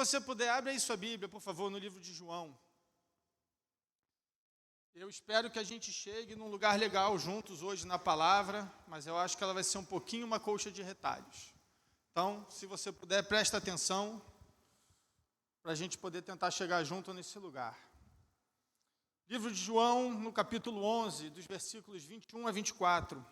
você puder, abre aí sua Bíblia, por favor, no livro de João. Eu espero que a gente chegue num lugar legal juntos hoje na palavra, mas eu acho que ela vai ser um pouquinho uma colcha de retalhos. Então, se você puder, presta atenção para a gente poder tentar chegar junto nesse lugar. Livro de João, no capítulo 11, dos versículos 21 a 24.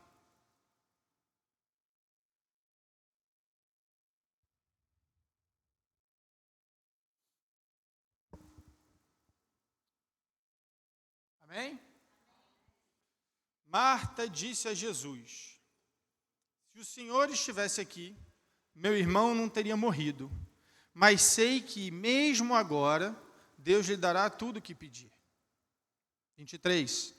Amém? Marta disse a Jesus: se o Senhor estivesse aqui, meu irmão não teria morrido. Mas sei que, mesmo agora, Deus lhe dará tudo o que pedir. 23.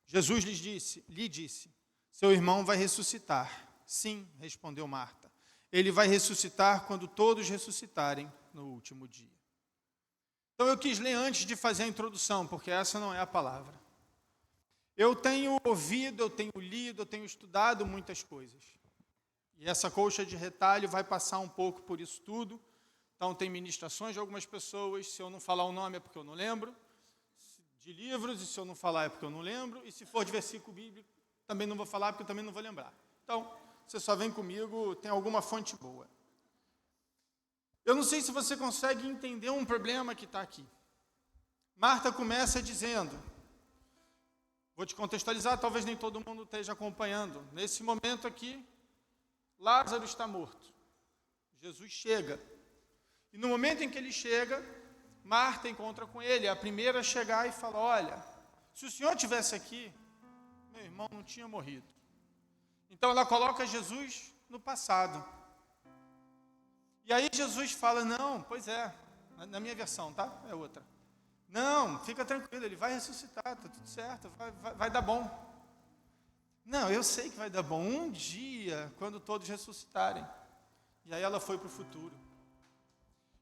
Jesus lhe disse: seu irmão vai ressuscitar. Sim, respondeu Marta. Ele vai ressuscitar quando todos ressuscitarem no último dia. Então eu quis ler antes de fazer a introdução, porque essa não é a palavra. Eu tenho ouvido, eu tenho lido, eu tenho estudado muitas coisas. E essa colcha de retalho vai passar um pouco por isso tudo. Então tem ministrações de algumas pessoas, se eu não falar o nome é porque eu não lembro, de livros, e se eu não falar é porque eu não lembro, e se for de versículo bíblico, também não vou falar porque eu também não vou lembrar. Então, você só vem comigo, tem alguma fonte boa. Eu não sei se você consegue entender um problema que está aqui. Marta começa dizendo, vou te contextualizar, talvez nem todo mundo esteja acompanhando. Nesse momento aqui, Lázaro está morto. Jesus chega. E no momento em que ele chega, Marta encontra com ele, a primeira a chegar e fala: olha, se o Senhor estivesse aqui, meu irmão não tinha morrido. Então ela coloca Jesus no passado. E aí Jesus fala: não, pois é, na minha versão, tá? É outra. Não, fica tranquilo, ele vai ressuscitar, está tudo certo, vai dar bom. Não, eu sei que vai dar bom, um dia, quando todos ressuscitarem. E aí ela foi para o futuro.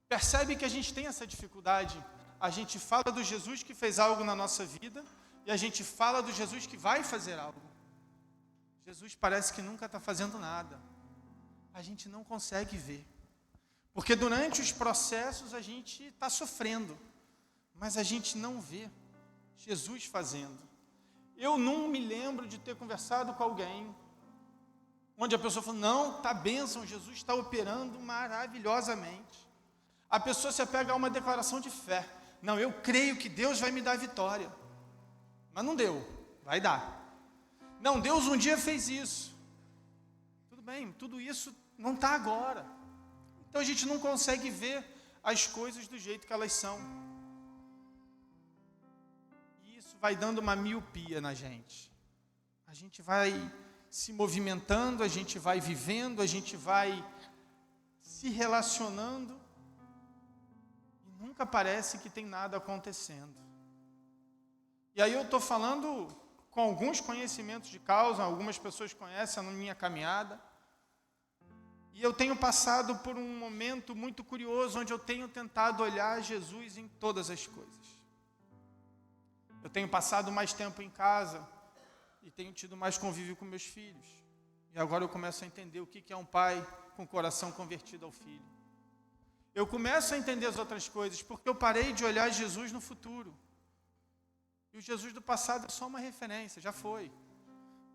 Percebe que a gente tem essa dificuldade. A gente fala do Jesus que fez algo na nossa vida e a gente fala do Jesus que vai fazer algo. Jesus parece que nunca está fazendo nada. A gente não consegue ver. Porque durante os processos a gente está sofrendo, mas a gente não vê Jesus fazendo. Eu não me lembro de ter conversado com alguém onde a pessoa falou: não, está bênção, Jesus está operando maravilhosamente. A pessoa se apega a uma declaração de fé. Não, eu creio que Deus vai me dar vitória. Mas não deu, vai dar. Não, Deus um dia fez isso. Tudo bem, tudo isso não está agora. Então a gente não consegue ver as coisas do jeito que elas são. E isso vai dando uma miopia na gente. A gente vai se movimentando, a gente vai vivendo, a gente vai se relacionando e nunca parece que tem nada acontecendo. E aí eu estou falando com alguns conhecimentos de causa, algumas pessoas conhecem a minha caminhada. E eu tenho passado por um momento muito curioso, onde eu tenho tentado olhar Jesus em todas as coisas. Eu tenho passado mais tempo em casa e tenho tido mais convívio com meus filhos. E agora eu começo a entender o que é um pai com o coração convertido ao filho. Eu começo a entender as outras coisas, porque eu parei de olhar Jesus no futuro. E o Jesus do passado é só uma referência, já foi.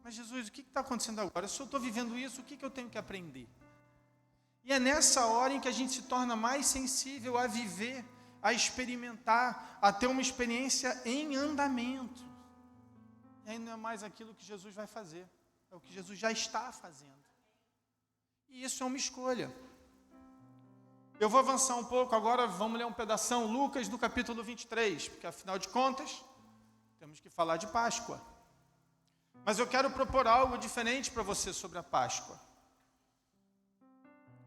Mas Jesus, o que está acontecendo agora? Se eu estou vivendo isso, o que eu tenho que aprender? E é nessa hora em que a gente se torna mais sensível a viver, a experimentar, a ter uma experiência em andamento. E aí não é mais aquilo que Jesus vai fazer, é o que Jesus já está fazendo. E isso é uma escolha. Eu vou avançar um pouco, agora vamos ler um pedação, Lucas, do capítulo 23, porque afinal de contas, temos que falar de Páscoa. Mas eu quero propor algo diferente para você sobre a Páscoa.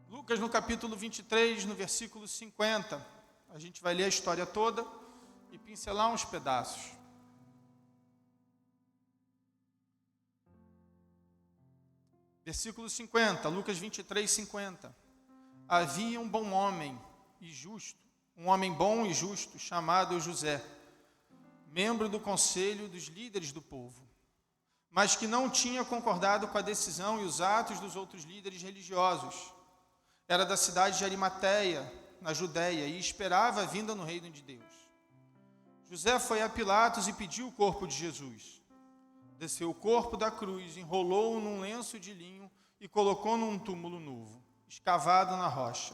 Lucas, no capítulo 23, no versículo 50, a gente vai ler a história toda e pincelar uns pedaços. Versículo 50, Lucas 23, 50. Havia um bom homem e justo, um homem bom e justo, chamado José, membro do conselho dos líderes do povo, mas que não tinha concordado com a decisão e os atos dos outros líderes religiosos. Era da cidade de Arimateia, na Judéia, e esperava a vinda no reino de Deus. José foi a Pilatos e pediu o corpo de Jesus. Desceu o corpo da cruz, enrolou-o num lenço de linho e colocou num túmulo novo, escavado na rocha.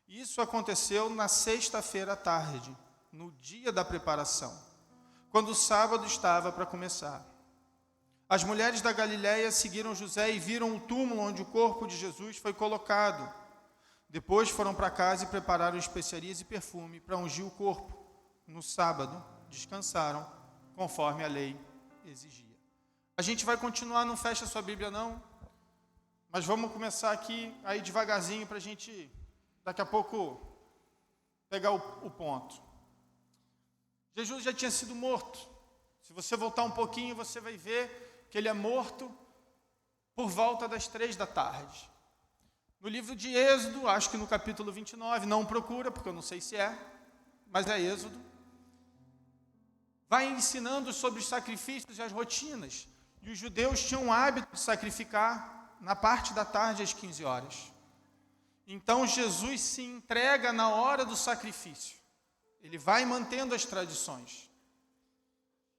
Isso aconteceu na sexta-feira à tarde, no dia da preparação, quando o sábado estava para começar. As mulheres da Galiléia seguiram José e viram o túmulo onde o corpo de Jesus foi colocado. Depois foram para casa e prepararam especiarias e perfume para ungir o corpo. No sábado, descansaram, conforme a lei exigia. A gente vai continuar, não fecha sua Bíblia não, mas vamos começar aqui, aí devagarzinho, para a gente, daqui a pouco, pegar o ponto. Jesus já tinha sido morto. Se você voltar um pouquinho, você vai ver que ele é morto por volta das 15h. No livro de Êxodo, acho que no capítulo 29, não procura, porque eu não sei se é, mas é Êxodo, vai ensinando sobre os sacrifícios e as rotinas. E os judeus tinham o hábito de sacrificar na parte da tarde às 15 horas. Então Jesus se entrega na hora do sacrifício. Ele vai mantendo as tradições.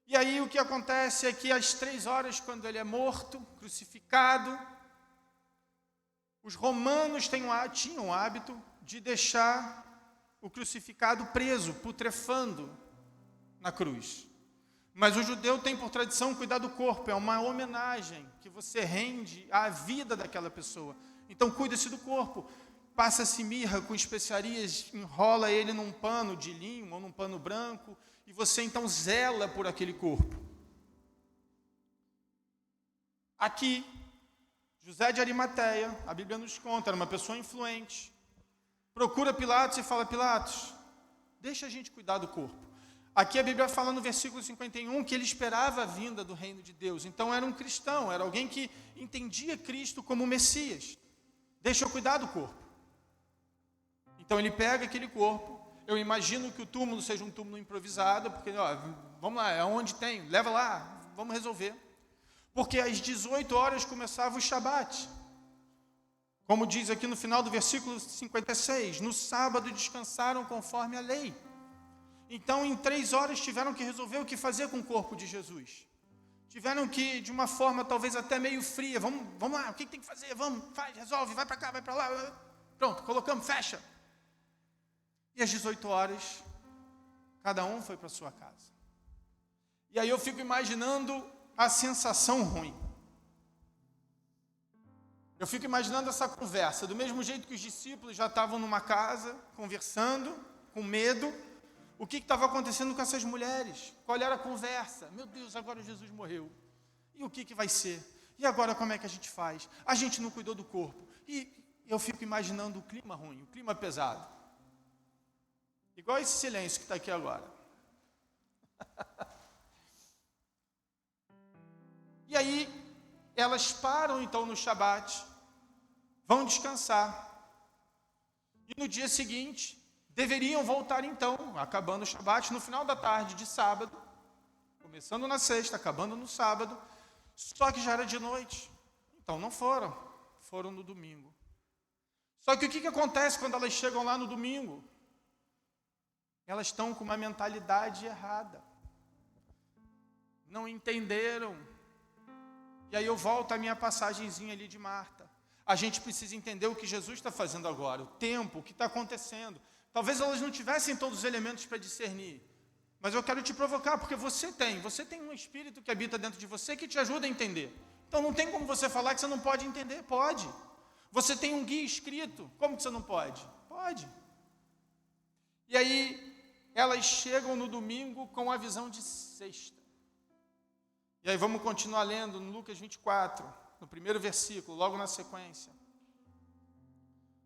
E aí o que acontece é que às 3 horas, quando ele é morto, crucificado, os romanos tinham o hábito de deixar o crucificado preso, putrefando na cruz. Mas o judeu tem por tradição cuidar do corpo, é uma homenagem que você rende à vida daquela pessoa. Então cuida-se do corpo, passa-se mirra com especiarias, enrola ele num pano de linho ou num pano branco, e você então zela por aquele corpo. Aqui, José de Arimateia, a Bíblia nos conta, era uma pessoa influente, procura Pilatos e fala: Pilatos, deixa a gente cuidar do corpo. Aqui a Bíblia fala no versículo 51 que ele esperava a vinda do reino de Deus. Então era um cristão, era alguém que entendia Cristo como Messias. Deixa eu cuidar do corpo. Então ele pega aquele corpo. Eu imagino que o túmulo seja um túmulo improvisado, porque, vamos lá, é onde tem, leva lá, vamos resolver. Porque às 18 horas começava o Shabat. Como diz aqui no final do versículo 56, no sábado descansaram conforme a lei. Então, em 3 horas, tiveram que resolver o que fazer com o corpo de Jesus. Tiveram que, de uma forma talvez até meio fria, vamos lá, o que tem que fazer? Vamos, faz, resolve, vai para cá, vai para lá. Pronto, colocamos, fecha. E às 18 horas, cada um foi para sua casa. E aí eu fico imaginando a sensação ruim. Eu fico imaginando essa conversa, do mesmo jeito que os discípulos já estavam numa casa, conversando, com medo. O que estava acontecendo com essas mulheres? Qual era a conversa? Meu Deus, agora Jesus morreu. E o que vai ser? E agora como é que a gente faz? A gente não cuidou do corpo. E eu fico imaginando o clima ruim, o clima pesado. Igual esse silêncio que está aqui agora. E aí, elas param então no Shabat, vão descansar. E no dia seguinte, deveriam voltar então, acabando o Shabat, no final da tarde de sábado, começando na sexta, acabando no sábado, só que já era de noite. Então não foram, foram no domingo. Só que o que acontece quando elas chegam lá no domingo? Elas estão com uma mentalidade errada. Não entenderam. E aí eu volto à minha passagenzinha ali de Marta. A gente precisa entender o que Jesus está fazendo agora, o tempo, o que está acontecendo. Talvez elas não tivessem todos os elementos para discernir, mas eu quero te provocar, porque você tem um espírito que habita dentro de você que te ajuda a entender. Então não tem como você falar que você não pode entender, pode. Você tem um guia escrito, como que você não pode? Pode. E aí, elas chegam no domingo com a visão de sexta. E aí vamos continuar lendo no Lucas 24, no primeiro versículo, logo na sequência.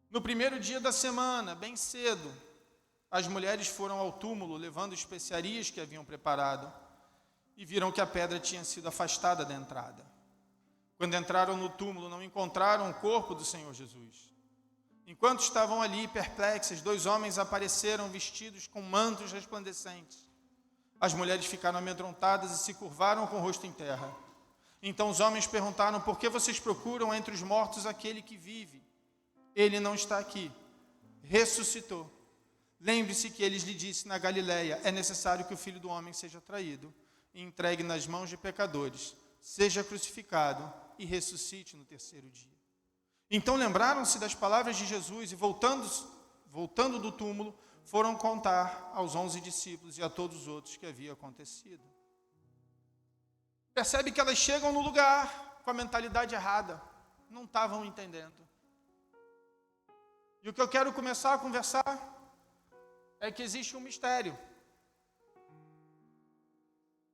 No primeiro dia da semana, bem cedo, as mulheres foram ao túmulo levando especiarias que haviam preparado e viram que a pedra tinha sido afastada da entrada. Quando entraram no túmulo, não encontraram o corpo do Senhor Jesus. Enquanto estavam ali perplexas, 2 homens apareceram vestidos com mantos resplandecentes. As mulheres ficaram amedrontadas e se curvaram com o rosto em terra. Então os homens perguntaram: por que vocês procuram entre os mortos aquele que vive? Ele não está aqui, ressuscitou. Lembre-se que ele lhe disse na Galileia: é necessário que o Filho do Homem seja traído e entregue nas mãos de pecadores, seja crucificado e ressuscite no terceiro dia. Então lembraram-se das palavras de Jesus e, voltando do túmulo, foram contar aos 11 discípulos e a todos os outros que havia acontecido. Percebe que elas chegam no lugar com a mentalidade errada, não estavam entendendo. E o que eu quero começar a conversar é que existe um mistério.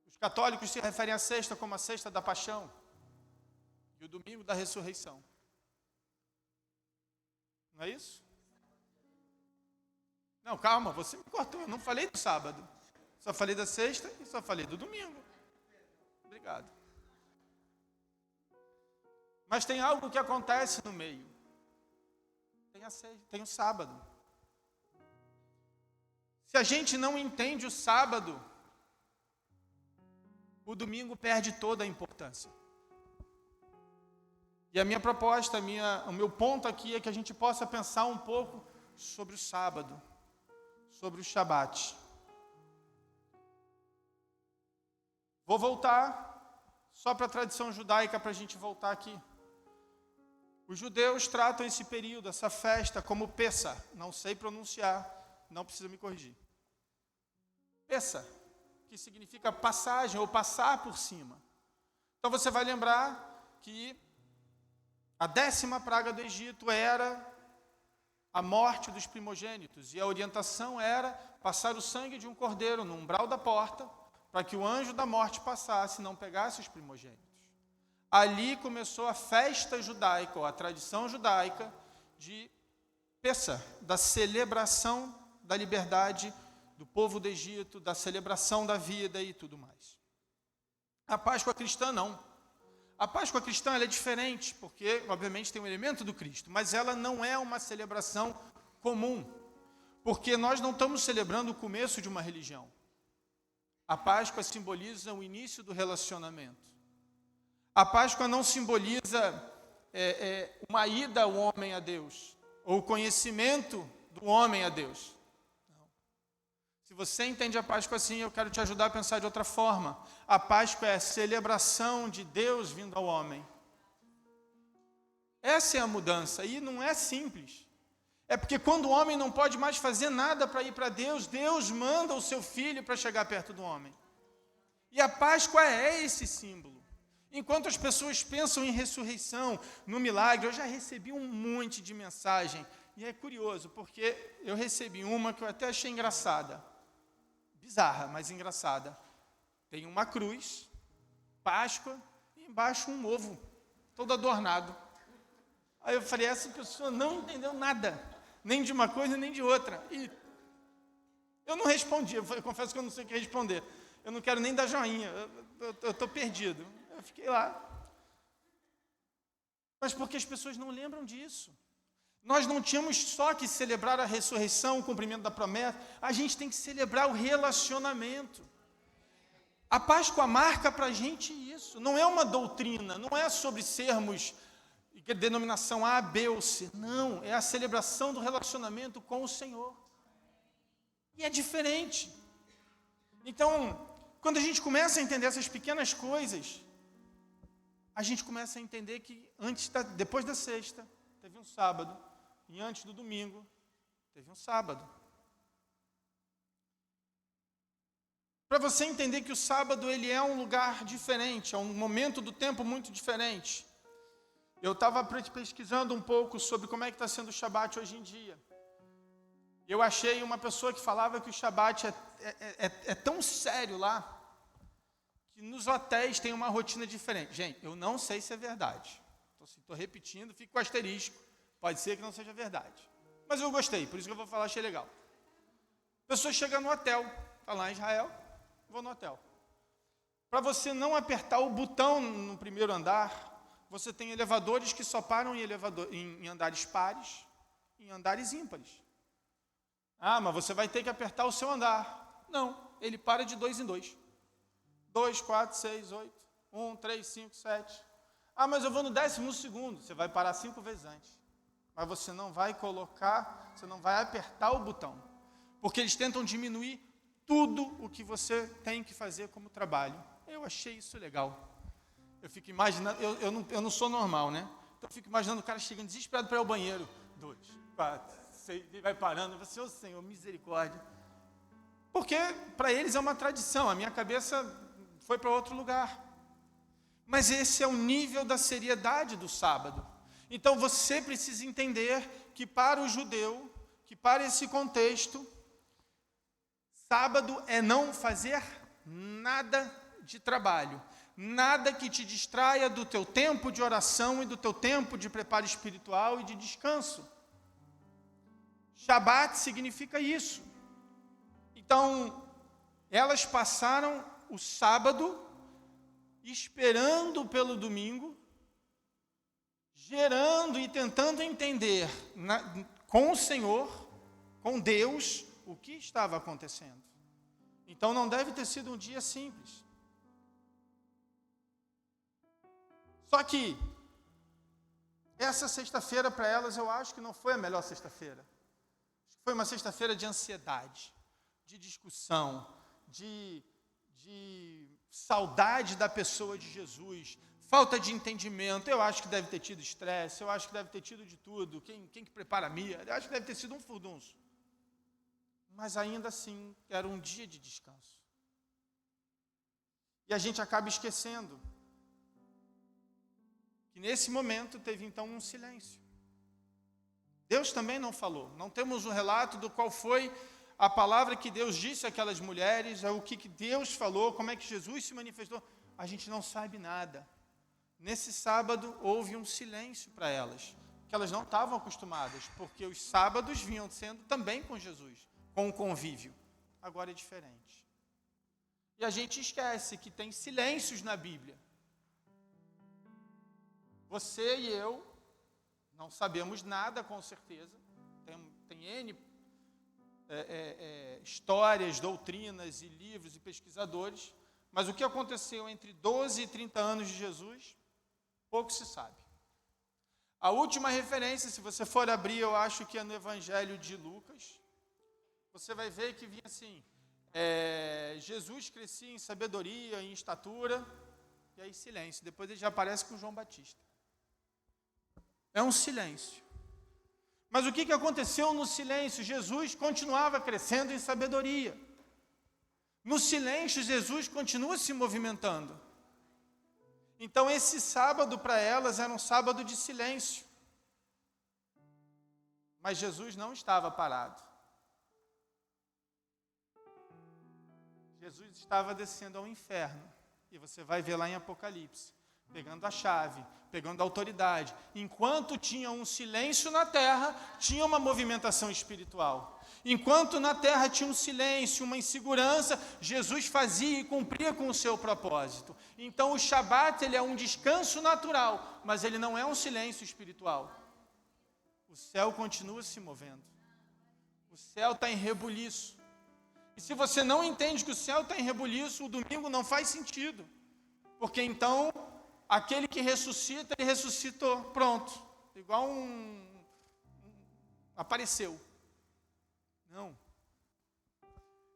Os católicos se referem à sexta como a sexta da paixão e o domingo da ressurreição. Não é isso? Não, calma, você me cortou. Eu não falei do sábado. Só falei da sexta e só falei do domingo. Obrigado. Mas tem algo que acontece no meio. Tem a sexta, tem o sábado. Se a gente não entende o sábado, o domingo perde toda a importância. E a minha proposta, o meu ponto aqui é que a gente possa pensar um pouco sobre o sábado, sobre o Shabat. Vou voltar só para a tradição judaica para a gente voltar aqui. Os judeus tratam esse período, essa festa, como Pessah. Não sei pronunciar, não precisa me corrigir. Pessah, que significa passagem ou passar por cima. Então você vai lembrar que a 10ª praga do Egito era a morte dos primogênitos, e a orientação era passar o sangue de um cordeiro no umbral da porta, para que o anjo da morte passasse e não pegasse os primogênitos. Ali começou a festa judaica, ou a tradição judaica de Pessah, da celebração da liberdade do povo do Egito, da celebração da vida e tudo mais. A Páscoa cristã não. A Páscoa cristã ela é diferente, porque obviamente tem um elemento do Cristo, mas ela não é uma celebração comum, porque nós não estamos celebrando o começo de uma religião. A Páscoa simboliza o início do relacionamento. A Páscoa não simboliza uma ida ao homem a Deus, ou o conhecimento do homem a Deus. Não. Se você entende a Páscoa assim, eu quero te ajudar a pensar de outra forma. A Páscoa é a celebração de Deus vindo ao homem. Essa é a mudança, e não é simples. É porque quando o homem não pode mais fazer nada para ir para Deus, Deus manda o seu Filho para chegar perto do homem. E a Páscoa é esse símbolo. Enquanto as pessoas pensam em ressurreição, no milagre, eu já recebi um monte de mensagem. E é curioso, porque eu recebi uma que eu até achei engraçada. Bizarra, mas engraçada. Tem uma cruz, Páscoa, e embaixo um ovo, todo adornado. Aí eu falei, essa pessoa não entendeu nada, nem de uma coisa, nem de outra. E eu não respondi, eu confesso que eu não sei o que responder. Eu não quero nem dar joinha, eu estou perdido. Eu fiquei lá. Mas porque as pessoas não lembram disso. Nós não tínhamos só que celebrar a ressurreição, o cumprimento da promessa, a gente tem que celebrar o relacionamento. A Páscoa marca para a gente isso. Não é uma doutrina, não é sobre sermos denominação A, B ou C. Não, é a celebração do relacionamento com o Senhor. E é diferente. Então, quando a gente começa a entender essas pequenas coisas, a gente começa a entender que depois da sexta, teve um sábado, e antes do domingo, teve um sábado. Para você entender que o sábado ele é um lugar diferente, é um momento do tempo muito diferente. Eu estava pesquisando um pouco sobre como é que está sendo o Shabat hoje em dia. Eu achei uma pessoa que falava que o Shabat é tão sério lá, que nos hotéis tem uma rotina diferente. Gente, eu não sei se é verdade. Estou repetindo, fico com asterisco. Pode ser que não seja verdade. Mas eu gostei, por isso que eu vou falar, achei legal. A pessoa chega no hotel, está lá em Israel, vou no hotel. Para você não apertar o botão no primeiro andar, você tem elevadores que só param em andares pares e em andares ímpares. Ah, mas você vai ter que apertar o seu andar. Não, ele para de 2 em 2. 2, 4, 6, 8, 1, 3, 5, 7. Ah, mas eu vou no 12º, você vai parar 5 vezes antes. mas você não vai colocar, você não vai apertar o botão, porque eles tentam diminuir tudo o que você tem que fazer como trabalho. Eu achei isso legal. Eu fico imaginando, eu não sou normal, né? Então eu fico imaginando o cara chegando desesperado para ir ao banheiro. 2, 4, 6, ele vai parando. Eu falo, Senhor, misericórdia. Porque para eles é uma tradição, a minha cabeça foi para outro lugar. Mas esse é o nível da seriedade do sábado. Então você precisa entender que para o judeu, que para esse contexto, sábado é não fazer nada de trabalho, nada que te distraia do teu tempo de oração e do teu tempo de preparo espiritual e de descanso. Shabat significa isso. Então, elas passaram o sábado esperando pelo domingo, gerando e tentando entender com o Senhor, com Deus, o que estava acontecendo. Então não deve ter sido um dia simples. Só que essa sexta-feira para elas eu acho que não foi a melhor sexta-feira. Foi uma sexta-feira de ansiedade, de discussão, de saudade da pessoa de Jesus, falta de entendimento. Eu acho que deve ter tido estresse, eu acho que deve ter tido de tudo. Quem que prepara a mia? Eu acho que deve ter sido um furdunço. Mas ainda assim, era um dia de descanso. E a gente acaba esquecendo que nesse momento teve então um silêncio. Deus também não falou. Não temos um relato do qual foi a palavra que Deus disse àquelas mulheres, o que Deus falou, como é que Jesus se manifestou. A gente não sabe nada. Nesse sábado houve um silêncio para elas, que elas não estavam acostumadas, porque os sábados vinham sendo também com Jesus, com o convívio. Agora é diferente. E a gente esquece que tem silêncios na Bíblia. Você e eu não sabemos nada com certeza. Tem N histórias, doutrinas e livros e pesquisadores, mas o que aconteceu entre 12 e 30 anos de Jesus, pouco se sabe. A última referência, se você for abrir, eu acho que é no Evangelho de Lucas, você vai ver que vinha assim, Jesus crescia em sabedoria, em estatura, e aí silêncio. Depois ele já aparece com João Batista. É um silêncio. Mas o que aconteceu no silêncio? Jesus continuava crescendo em sabedoria. No silêncio, Jesus continua se movimentando. Então, esse sábado para elas era um sábado de silêncio. Mas Jesus não estava parado. Jesus estava descendo ao inferno. E você vai ver lá em Apocalipse, pegando a chave, pegando a autoridade. Enquanto tinha um silêncio na terra, tinha uma movimentação espiritual. Enquanto na terra tinha um silêncio, uma insegurança, Jesus fazia e cumpria com o seu propósito. Então o Shabat, ele é um descanso natural, mas ele não é um silêncio espiritual. O céu continua se movendo. O céu está em rebuliço. E se você não entende que o céu está em rebuliço, o domingo não faz sentido. Porque então, aquele que ressuscita, ele ressuscitou, pronto. Igual apareceu. Não.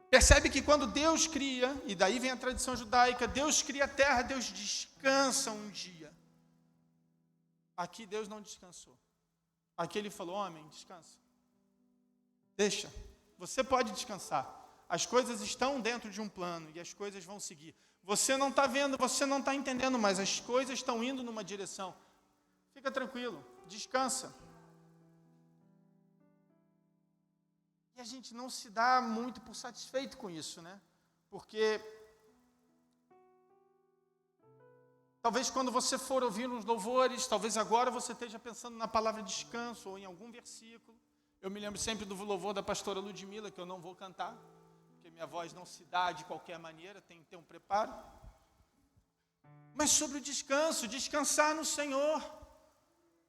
Percebe que quando Deus cria, e daí vem a tradição judaica, Deus cria a terra, Deus descansa um dia. Aqui Deus não descansou. Aqui ele falou, homem, descansa. Deixa, você pode descansar. As coisas estão dentro de um plano e as coisas vão seguir. Você não está vendo, você não está entendendo, mas as coisas estão indo numa direção. Fica tranquilo, descansa. E a gente não se dá muito por satisfeito com isso, né? Porque talvez quando você for ouvir uns louvores, talvez agora você esteja pensando na palavra descanso ou em algum versículo. Eu me lembro sempre do louvor da pastora Ludmila, que eu não vou cantar, porque minha voz não se dá de qualquer maneira, tem que ter um preparo. Mas sobre o descanso, descansar no Senhor.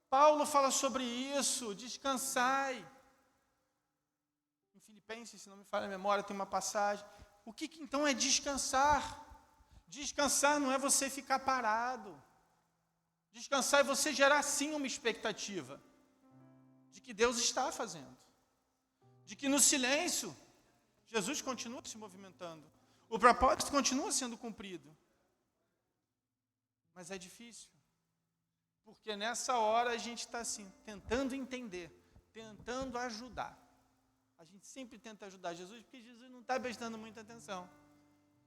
Paulo fala sobre isso, descansai. Em Filipenses, se não me falha a memória, tem uma passagem. O que então é descansar? Descansar não é você ficar parado. Descansar é você gerar sim uma expectativa. de que Deus está fazendo, de que no silêncio Jesus continua se movimentando, o propósito continua sendo cumprido. Mas é difícil, porque nessa hora a gente está assim, tentando entender, tentando ajudar. A gente sempre tenta ajudar Jesus, porque Jesus não está prestando muita atenção.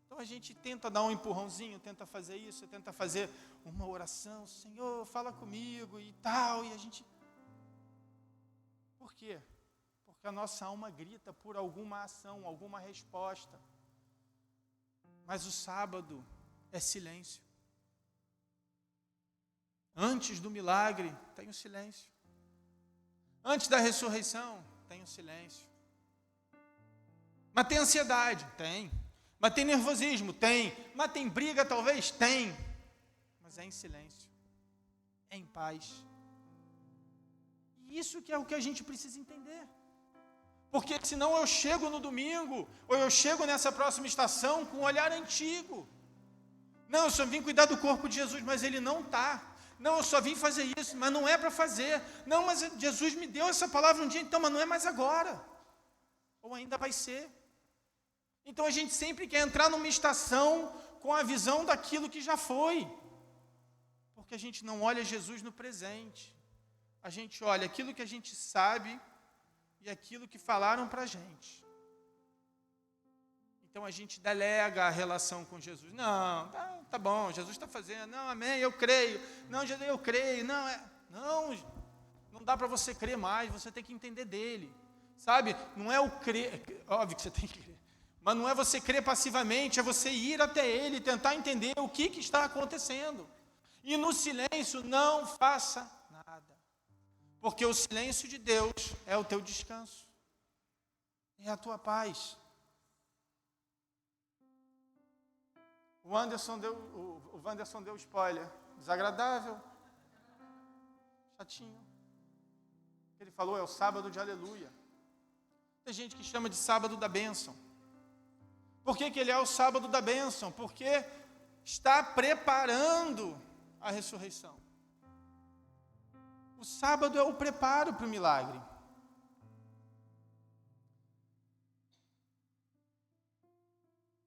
Então a gente tenta dar um empurrãozinho, tenta fazer isso, tenta fazer uma oração, Senhor, fala comigo e tal, e a gente... Por quê? Porque a nossa alma grita por alguma ação, alguma resposta. Mas o sábado é silêncio. Antes do milagre, tem o silêncio. Antes da ressurreição, tem o silêncio. Mas tem ansiedade? Tem. Mas tem nervosismo? Tem. Mas tem briga, talvez? Tem. Mas é em silêncio. É em paz. E isso que é o que a gente precisa entender. Porque senão eu chego no domingo, ou eu chego nessa próxima estação com um olhar antigo. Não, eu só vim cuidar do corpo de Jesus, mas ele não está. Não, eu só vim fazer isso, mas não é para fazer. Não, mas Jesus me deu essa palavra um dia, então, mas não é mais agora. Ou ainda vai ser. Então a gente sempre quer entrar numa estação com a visão daquilo que já foi. Porque a gente não olha Jesus no presente. A gente olha aquilo que a gente sabe e aquilo que falaram para a gente. Então a gente delega a relação com Jesus. Não, tá bom, Jesus está fazendo. Não, amém, eu creio. Não, Jesus, eu creio. Não dá para você crer mais, você tem que entender dele. Sabe, não é o crer, óbvio que você tem que crer, mas não é você crer passivamente, é você ir até ele e tentar entender o que está acontecendo. E no silêncio não faça nada. Porque o silêncio de Deus é o teu descanso. É a tua paz. O Wanderson deu spoiler. Desagradável. Chatinho. Ele falou, é o sábado de aleluia. Tem gente que chama de sábado da bênção. Por que ele é o sábado da bênção? Porque está preparando a ressurreição. O sábado é o preparo para o milagre.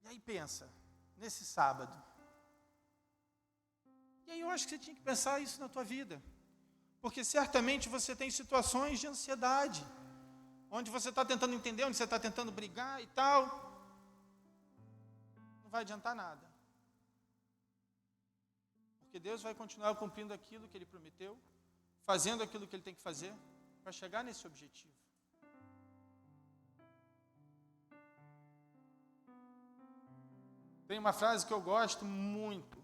E aí pensa, nesse sábado. E aí eu acho que você tinha que pensar isso na tua vida. Porque certamente você tem situações de ansiedade, onde você está tentando entender, onde você está tentando brigar e tal. Não vai adiantar nada. Porque Deus vai continuar cumprindo aquilo que Ele prometeu, fazendo aquilo que Ele tem que fazer, para chegar nesse objetivo. Tem uma frase que eu gosto muito,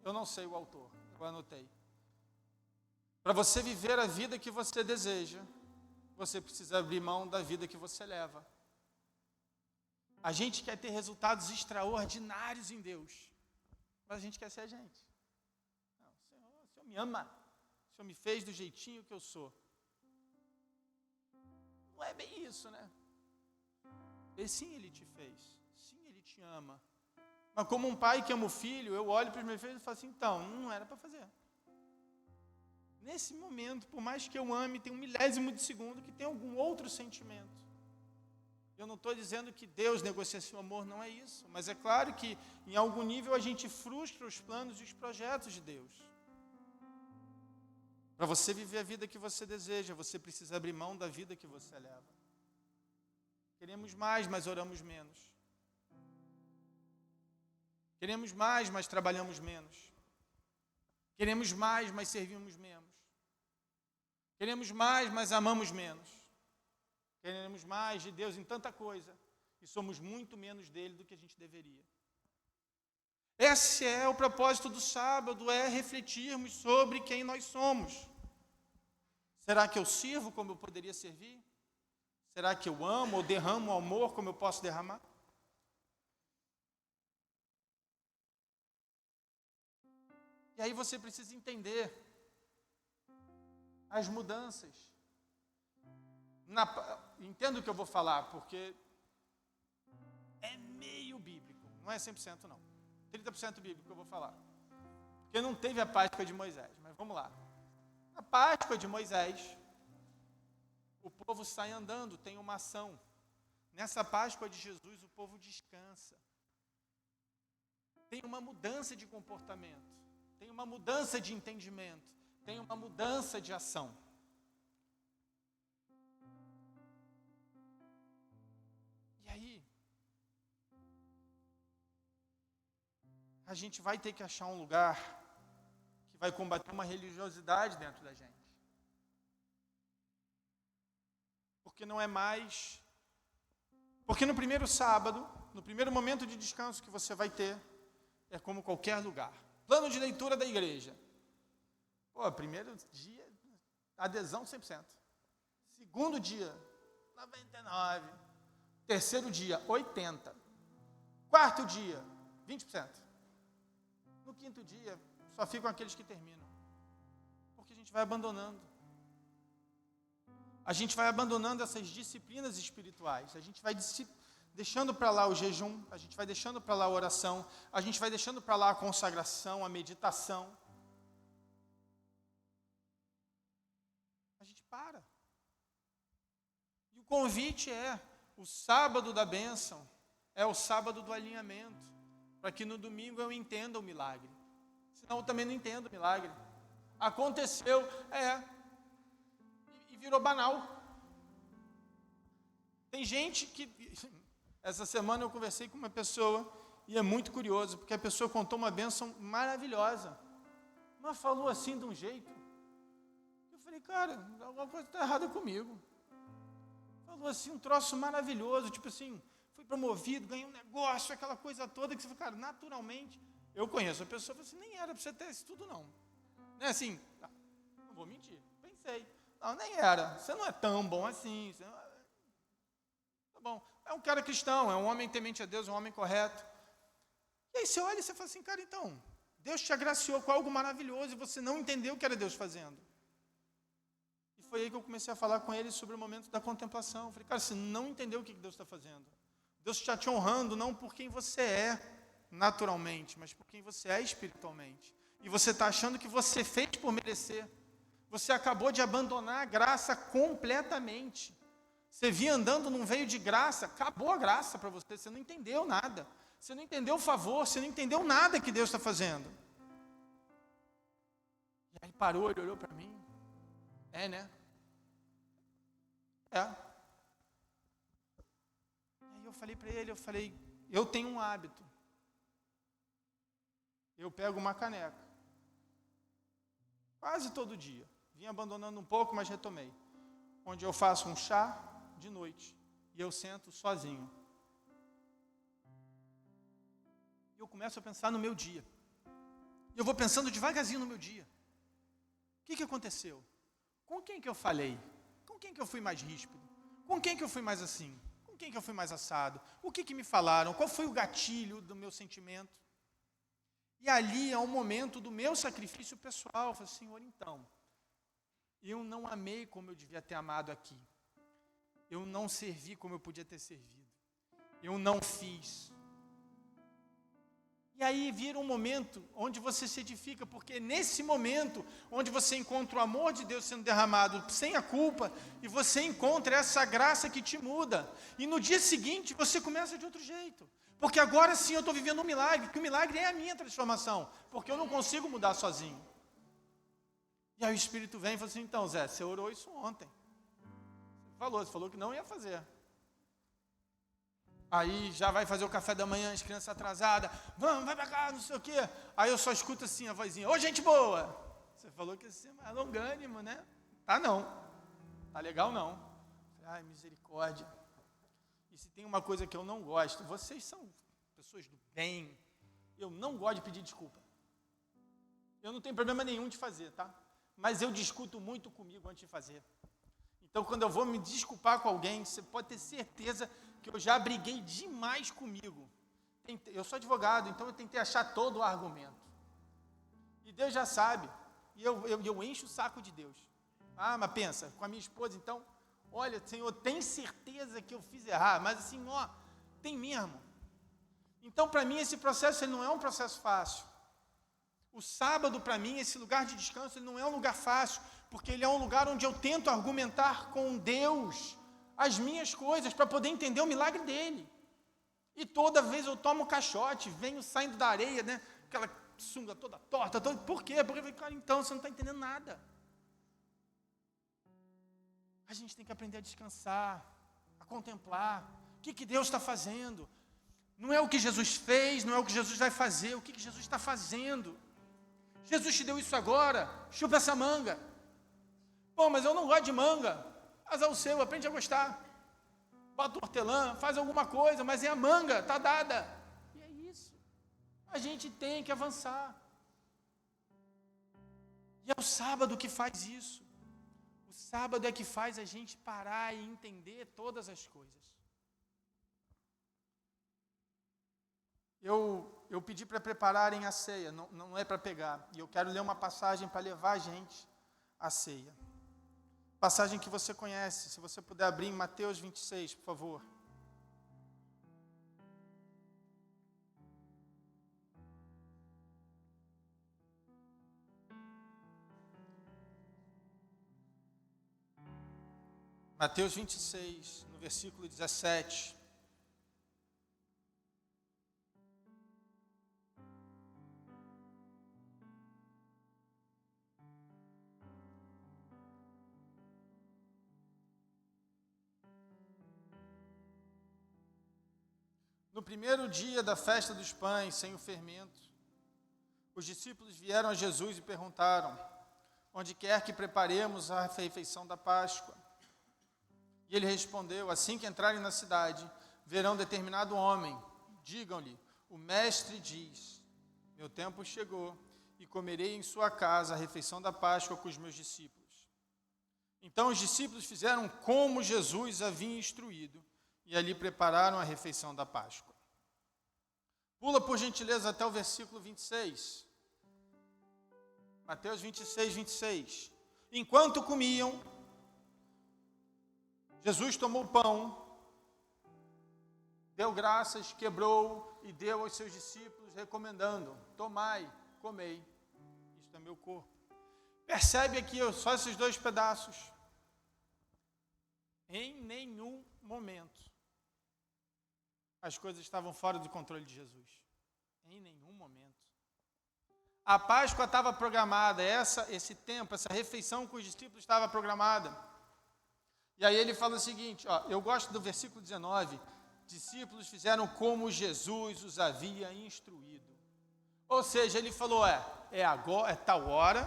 eu não sei o autor, eu anotei. Para você viver a vida que você deseja, você precisa abrir mão da vida que você leva. A gente quer ter resultados extraordinários em Deus, mas a gente quer ser a gente. Não, o Senhor me ama, o Senhor me fez do jeitinho que eu sou. Não é bem isso, né? E sim, Ele te fez, sim, Ele te ama. Mas como um pai que ama o filho, eu olho para os meus filhos e falo assim, então, não era para fazer. Nesse momento, por mais que eu ame, tem um milésimo de segundo que tem algum outro sentimento. Eu não estou dizendo que Deus negocia seu amor, não é isso. Mas é claro que, em algum nível, a gente frustra os planos e os projetos de Deus. Para você viver a vida que você deseja, você precisa abrir mão da vida que você leva. Queremos mais, mas oramos menos. Queremos mais, mas trabalhamos menos. Queremos mais, mas servimos menos. Queremos mais, mas amamos menos. Queremos mais de Deus em tanta coisa e somos muito menos dele do que a gente deveria. Esse é o propósito do sábado, é refletirmos sobre quem nós somos. Será que eu sirvo como eu poderia servir? Será que eu amo ou derramo amor como eu posso derramar? E aí você precisa entender as mudanças. Entendo o que eu vou falar, porque é meio bíblico, não é 100% não. 30% bíblico que eu vou falar. Porque não teve a Páscoa de Moisés, mas vamos lá. A Páscoa de Moisés, o povo sai andando, tem uma ação. Nessa Páscoa de Jesus, o povo descansa. Tem uma mudança de comportamento, tem uma mudança de entendimento, tem uma mudança de ação. E aí, a gente vai ter que achar um lugar que vai combater uma religiosidade dentro da gente. Porque não é mais... Porque no primeiro sábado, no primeiro momento de descanso que você vai ter, é como qualquer lugar. Plano de leitura da igreja. Primeiro dia, adesão 100%. Segundo dia, 99%. Terceiro dia, 80%. Quarto dia, 20%. No quinto dia, só ficam aqueles que terminam. Porque a gente vai abandonando. A gente vai abandonando essas disciplinas espirituais. A gente vai deixando para lá o jejum, a gente vai deixando para lá a oração, a gente vai deixando para lá a consagração, a meditação. A gente para. E o convite é o sábado da bênção, é o sábado do alinhamento, para que no domingo eu entenda o milagre. Senão eu também não entendo o milagre. Aconteceu, e virou banal. Tem gente que... Essa semana eu conversei com uma pessoa, e é muito curioso, porque a pessoa contou uma bênção maravilhosa, mas falou assim de um jeito. Eu falei, cara, alguma coisa está errada comigo. Falou assim, um troço maravilhoso, tipo assim, fui promovido, ganhei um negócio, aquela coisa toda, que você fala, cara, naturalmente, eu conheço a pessoa, eu falei assim, nem era para você ter isso tudo não. Não é assim, não vou mentir, pensei, não, nem era, você não é tão bom assim, você não... Tá bom, é um cara cristão, é um homem temente a Deus, um homem correto. E aí você olha e você fala assim, cara, então, Deus te agraciou com algo maravilhoso e você não entendeu o que era Deus fazendo. E foi aí que eu comecei a falar com ele sobre o momento da contemplação. Eu falei, cara, você não entendeu o que Deus está fazendo. Deus está te honrando não por quem você é naturalmente, mas por quem você é espiritualmente. E você está achando que você fez por merecer. Você acabou de abandonar a graça completamente. Você vinha andando num veio de graça, acabou a graça para você, você não entendeu nada. Você não entendeu o favor, você não entendeu nada que Deus está fazendo. E aí ele parou, ele olhou para mim. Né? E aí eu falei para ele, eu tenho um hábito. Eu pego uma caneca. Quase todo dia. Vim abandonando um pouco, mas retomei. Onde eu faço um chá de noite. E eu sento sozinho. E eu começo a pensar no meu dia. E eu vou pensando devagarzinho no meu dia. O que aconteceu? Com quem que eu falei? Com quem que eu fui mais ríspido? Com quem que eu fui mais assim? Com quem que eu fui mais assado? O que me falaram? Qual foi o gatilho do meu sentimento? E ali é um momento do meu sacrifício pessoal. Eu falei, Senhor, então, eu não amei como eu devia ter amado aqui. Eu não servi como eu podia ter servido. Eu não fiz. E aí vira um momento onde você se edifica, porque nesse momento, onde você encontra o amor de Deus sendo derramado sem a culpa, e você encontra essa graça que te muda. E no dia seguinte, você começa de outro jeito. Porque agora sim eu estou vivendo um milagre, que o milagre é a minha transformação, porque eu não consigo mudar sozinho. E aí o Espírito vem e fala assim, então Zé, você orou isso ontem. Você falou que não ia fazer. Aí já vai fazer o café da manhã, as crianças atrasadas, vamos, vai pra cá, não sei o quê. Aí eu só escuto assim a vozinha, ô gente boa. Você falou que ia ser mais longânimo, né? Tá não, tá legal não. Ai, misericórdia. E se tem uma coisa que eu não gosto, vocês são pessoas do bem, eu não gosto de pedir desculpa. Eu não tenho problema nenhum de fazer, tá? Mas eu discuto muito comigo antes de fazer. Então, quando eu vou me desculpar com alguém, você pode ter certeza que eu já briguei demais comigo. Eu sou advogado, então eu tentei achar todo o argumento. E Deus já sabe. E eu encho o saco de Deus. Ah, mas pensa, com a minha esposa, então, olha, Senhor, tem certeza que eu fiz errado, mas assim, tem mesmo. Então, para mim, esse processo ele não é um processo fácil. O sábado, para mim, esse lugar de descanso, ele não é um lugar fácil, porque ele é um lugar onde eu tento argumentar com Deus as minhas coisas, para poder entender o milagre dele. E toda vez eu tomo caixote, venho saindo da areia, né? Aquela sunga toda torta. Por quê? Porque, cara, então você não está entendendo nada. A gente tem que aprender a descansar, a contemplar. O que Deus está fazendo? Não é o que Jesus fez, não é o que Jesus vai fazer, o que Jesus está fazendo. Jesus te deu isso agora, chupa essa manga. Pô, mas eu não gosto de manga. Azar o seu, aprende a gostar. Bota o hortelã, faz alguma coisa, mas é a manga, está dada. E é isso. A gente tem que avançar. E é o sábado que faz isso. O sábado é que faz a gente parar e entender todas as coisas. Eu pedi para prepararem a ceia, não é para pegar. E eu quero ler uma passagem para levar a gente à ceia. Passagem que você conhece, se você puder abrir em Mateus 26, por favor. Mateus 26, no versículo 17. No primeiro dia da festa dos pães, sem o fermento, os discípulos vieram a Jesus e perguntaram: onde quer que preparemos a refeição da Páscoa? E ele respondeu: assim que entrarem na cidade, verão determinado homem. Digam-lhe: o mestre diz, meu tempo chegou, e comerei em sua casa a refeição da Páscoa com os meus discípulos. Então os discípulos fizeram como Jesus havia instruído, e ali prepararam a refeição da Páscoa. Pula, por gentileza, até o versículo 26. Mateus 26, 26. Enquanto comiam, Jesus tomou o pão, deu graças, quebrou e deu aos seus discípulos, recomendando: tomai, comei, isto é meu corpo. Percebe aqui só esses dois pedaços. Em nenhum momento as coisas estavam fora do controle de Jesus. Em nenhum momento. A Páscoa estava programada, esse tempo, essa refeição com os discípulos estava programada. E aí ele fala o seguinte, eu gosto do versículo 19, discípulos fizeram como Jesus os havia instruído. Ou seja, ele falou, agora, é tal hora,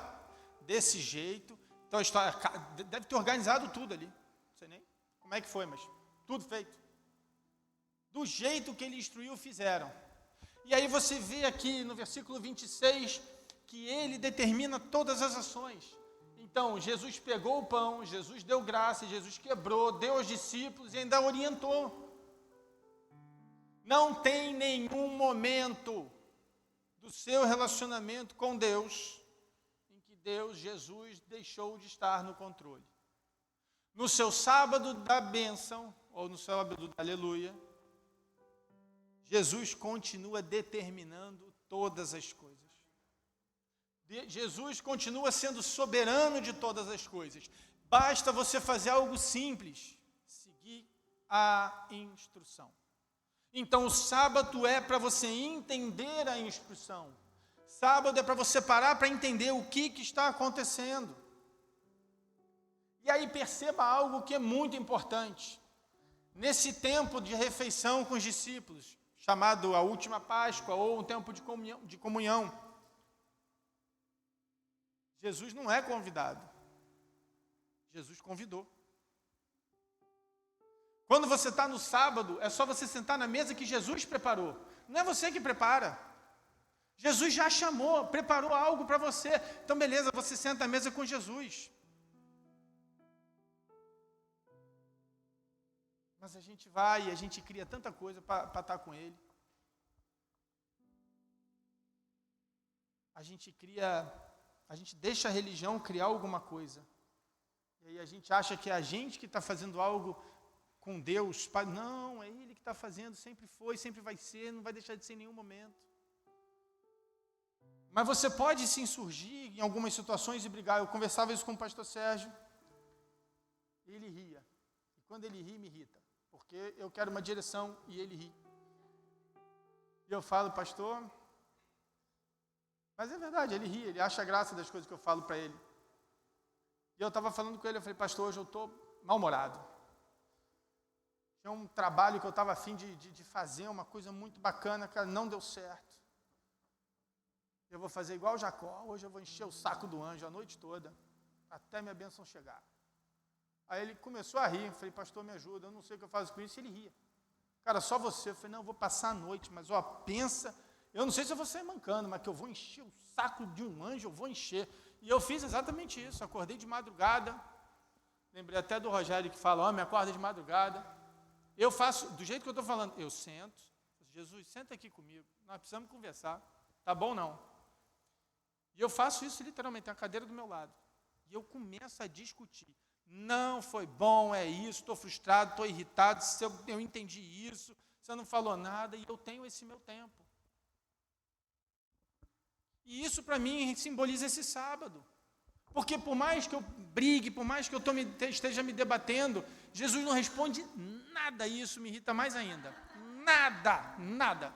desse jeito, então a história, deve ter organizado tudo ali, não sei nem como é que foi, mas tudo feito. Do jeito que ele instruiu, fizeram. E aí você vê aqui no versículo 26, que ele determina todas as ações. Então, Jesus pegou o pão, Jesus deu graça, Jesus quebrou, deu aos discípulos e ainda orientou. Não tem nenhum momento do seu relacionamento com Deus em que Jesus, deixou de estar no controle. No seu sábado da bênção, ou no sábado da aleluia, Jesus continua determinando todas as coisas. Jesus continua sendo soberano de todas as coisas. Basta você fazer algo simples, seguir a instrução. Então, o sábado é para você entender a instrução. Sábado é para você parar para entender o que está acontecendo. E aí perceba algo que é muito importante. Nesse tempo de refeição com os discípulos, chamado a última Páscoa, ou um tempo de comunhão, Jesus não é convidado. Jesus convidou. Quando você está no sábado, é só você sentar na mesa que Jesus preparou. Não é você que prepara. Jesus já chamou, preparou algo para você. Então, beleza, você senta à mesa com Jesus. Mas a gente vai e a gente cria tanta coisa para estar com Ele. A gente deixa a religião criar alguma coisa. E aí a gente acha que é a gente que está fazendo algo com Deus. Não, é Ele que está fazendo, sempre foi, sempre vai ser, não vai deixar de ser em nenhum momento. Mas você pode se insurgir em algumas situações e brigar. Eu conversava isso com o pastor Sérgio, e ele ria. E quando ele ri, me irrita, porque eu quero uma direção e ele ri. E eu falo, pastor, mas é verdade, ele ri, ele acha graça das coisas que eu falo para ele. E eu estava falando com ele, eu falei, pastor, hoje eu estou mal-humorado. Tinha um trabalho que eu estava a fim de fazer, uma coisa muito bacana, cara, não deu certo. Eu vou fazer igual Jacó, hoje eu vou encher o saco do anjo a noite toda, até minha bênção chegar. Aí ele começou a rir, eu falei, pastor, me ajuda, eu não sei o que eu faço com isso, e ele ria. Cara, só você. Eu falei, não, eu vou passar a noite, mas ó, pensa, eu não sei se eu vou sair mancando, mas que eu vou encher o saco de um anjo, eu vou encher. E eu fiz exatamente isso, acordei de madrugada, lembrei até do Rogério que fala, homem, acorda de madrugada. Eu faço, do jeito que eu estou falando, eu sento, Jesus, senta aqui comigo, nós precisamos conversar, tá bom não? E eu faço isso literalmente, tem a cadeira do meu lado. E eu começo a discutir. Não foi bom, é isso, estou frustrado, estou irritado, eu entendi isso, você não falou nada, e eu tenho esse meu tempo. E isso para mim simboliza esse sábado. Porque por mais que eu brigue, por mais que eu esteja me debatendo, Jesus não responde nada, e isso me irrita mais ainda. Nada, nada.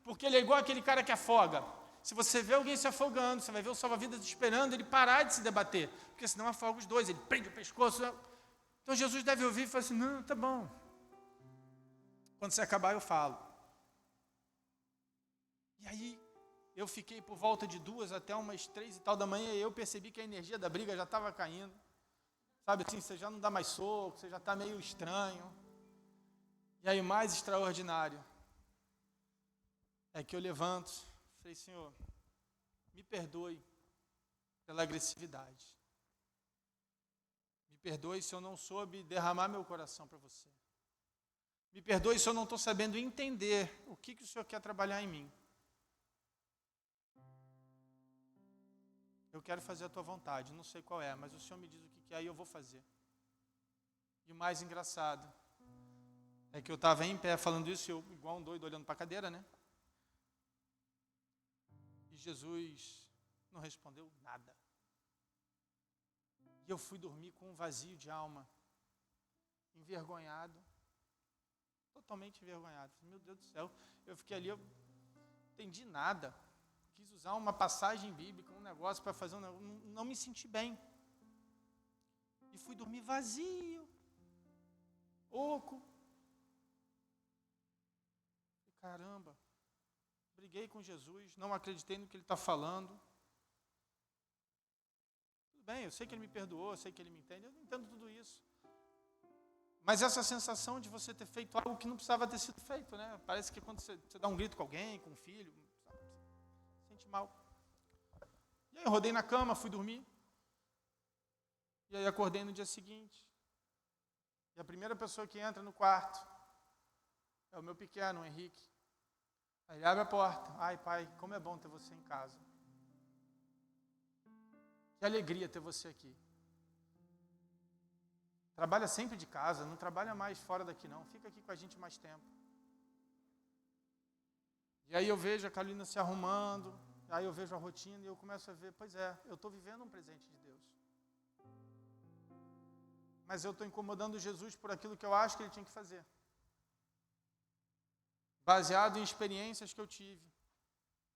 Porque ele é igual aquele cara que afoga. Se você vê alguém se afogando, você vai ver o salva-vidas esperando ele parar de se debater, porque senão afoga os dois, ele prende o pescoço. Então Jesus deve ouvir e falar assim, não, tá bom. Quando você acabar eu falo. E aí eu fiquei por volta de 2 até umas 3 e tal da manhã, e eu percebi que a energia da briga já estava caindo. Sabe assim, você já não dá mais soco, você já está meio estranho. E aí o mais extraordinário é que eu levanto, falei, Senhor, me perdoe pela agressividade. Me perdoe se eu não soube derramar meu coração para você. Me perdoe se eu não estou sabendo entender o que o Senhor quer trabalhar em mim. Eu quero fazer a tua vontade, não sei qual é, mas o Senhor me diz o que é e eu vou fazer. E o mais engraçado é que eu estava em pé falando isso, eu igual um doido olhando para a cadeira, né? E Jesus não respondeu nada. E eu fui dormir com um vazio de alma, envergonhado, totalmente envergonhado. Meu Deus do céu, eu fiquei ali, eu não entendi nada. Quis usar uma passagem bíblica, um negócio para fazer um negócio, não me senti bem. E fui dormir vazio, oco. E caramba, briguei com Jesus, não acreditei no que ele está falando. Tudo bem, eu sei que ele me perdoou, eu sei que ele me entende, eu entendo tudo isso. Mas essa sensação de você ter feito algo que não precisava ter sido feito, né? Parece que quando você dá um grito com alguém, com um filho, sente mal. E aí eu rodei na cama, fui dormir. E aí acordei no dia seguinte. E a primeira pessoa que entra no quarto é o meu pequeno, o Henrique. Aí ele abre a porta. Ai, pai, como é bom ter você em casa. Que alegria ter você aqui. Trabalha sempre de casa, não trabalha mais fora daqui não. Fica aqui com a gente mais tempo. E aí eu vejo a Carolina se arrumando, aí eu vejo a rotina e eu começo a ver, pois é, eu estou vivendo um presente de Deus. Mas eu estou incomodando Jesus por aquilo que eu acho que ele tinha que fazer. Baseado em experiências que eu tive.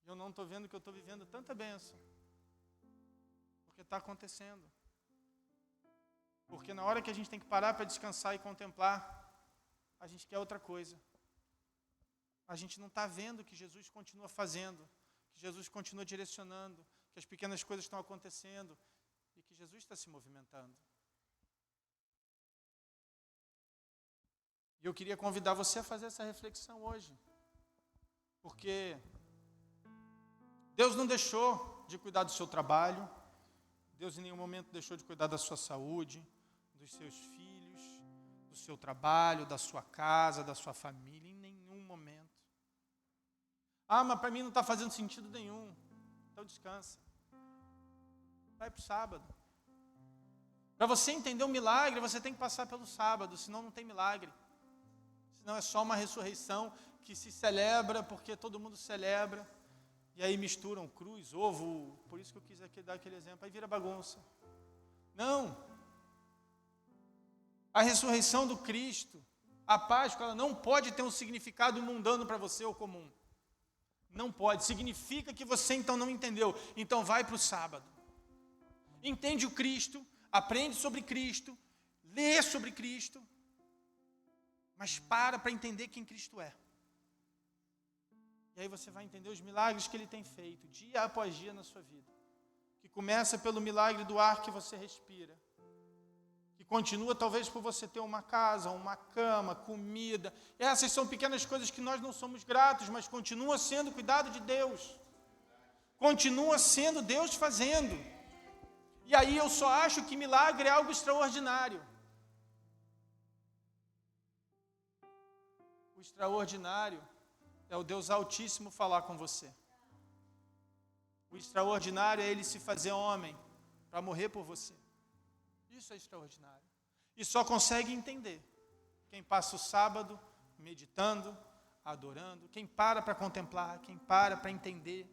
E eu não estou vendo que eu estou vivendo tanta bênção. Porque está acontecendo. Porque na hora que a gente tem que parar para descansar e contemplar, a gente quer outra coisa. A gente não está vendo que Jesus continua fazendo, que Jesus continua direcionando, que as pequenas coisas estão acontecendo e que Jesus está se movimentando. E eu queria convidar você a fazer essa reflexão hoje. Porque Deus não deixou de cuidar do seu trabalho, Deus em nenhum momento deixou de cuidar da sua saúde, dos seus filhos, do seu trabalho, da sua casa, da sua família, em nenhum momento. Ah, mas para mim não está fazendo sentido nenhum. Então descansa. Vai para o sábado. Para você entender o milagre, você tem que passar pelo sábado, senão não tem milagre. Senão é só uma ressurreição que se celebra porque todo mundo celebra. E aí misturam cruz, ovo, por isso que eu quis aqui dar aquele exemplo, aí vira bagunça. Não. A ressurreição do Cristo, a Páscoa, ela não pode ter um significado mundano para você ou comum. Não pode. Significa que você então não entendeu. Então vai para o sábado. Entende o Cristo, aprende sobre Cristo, lê sobre Cristo, mas para entender quem Cristo é. E aí você vai entender os milagres que Ele tem feito, dia após dia na sua vida. Que começa pelo milagre do ar que você respira. Que continua talvez por você ter uma casa, uma cama, comida. Essas são pequenas coisas que nós não somos gratos, mas continua sendo cuidado de Deus. Continua sendo Deus fazendo. E aí eu só acho que milagre é algo extraordinário. O extraordinário é o Deus Altíssimo falar com você. O extraordinário é Ele se fazer homem para morrer por você. Isso é extraordinário. E só consegue entender quem passa o sábado meditando, adorando, quem para contemplar, quem para entender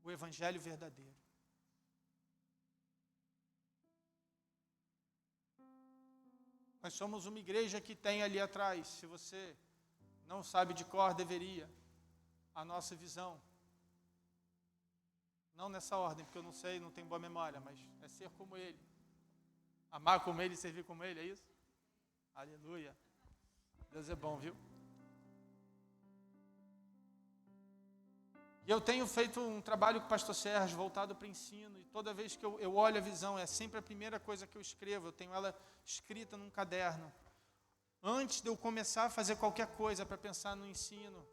o Evangelho verdadeiro. Nós somos uma igreja que tem ali atrás, se você não sabe de cor, deveria, a nossa visão. Não nessa ordem, porque eu não sei, não tenho boa memória, mas é ser como Ele. Amar como Ele e servir como Ele, é isso? Aleluia. Deus é bom, viu? E eu tenho feito um trabalho com o pastor Sérgio, voltado para o ensino, e toda vez que eu olho a visão, é sempre a primeira coisa que eu escrevo, eu tenho ela escrita num caderno. Antes de eu começar a fazer qualquer coisa para pensar no ensino,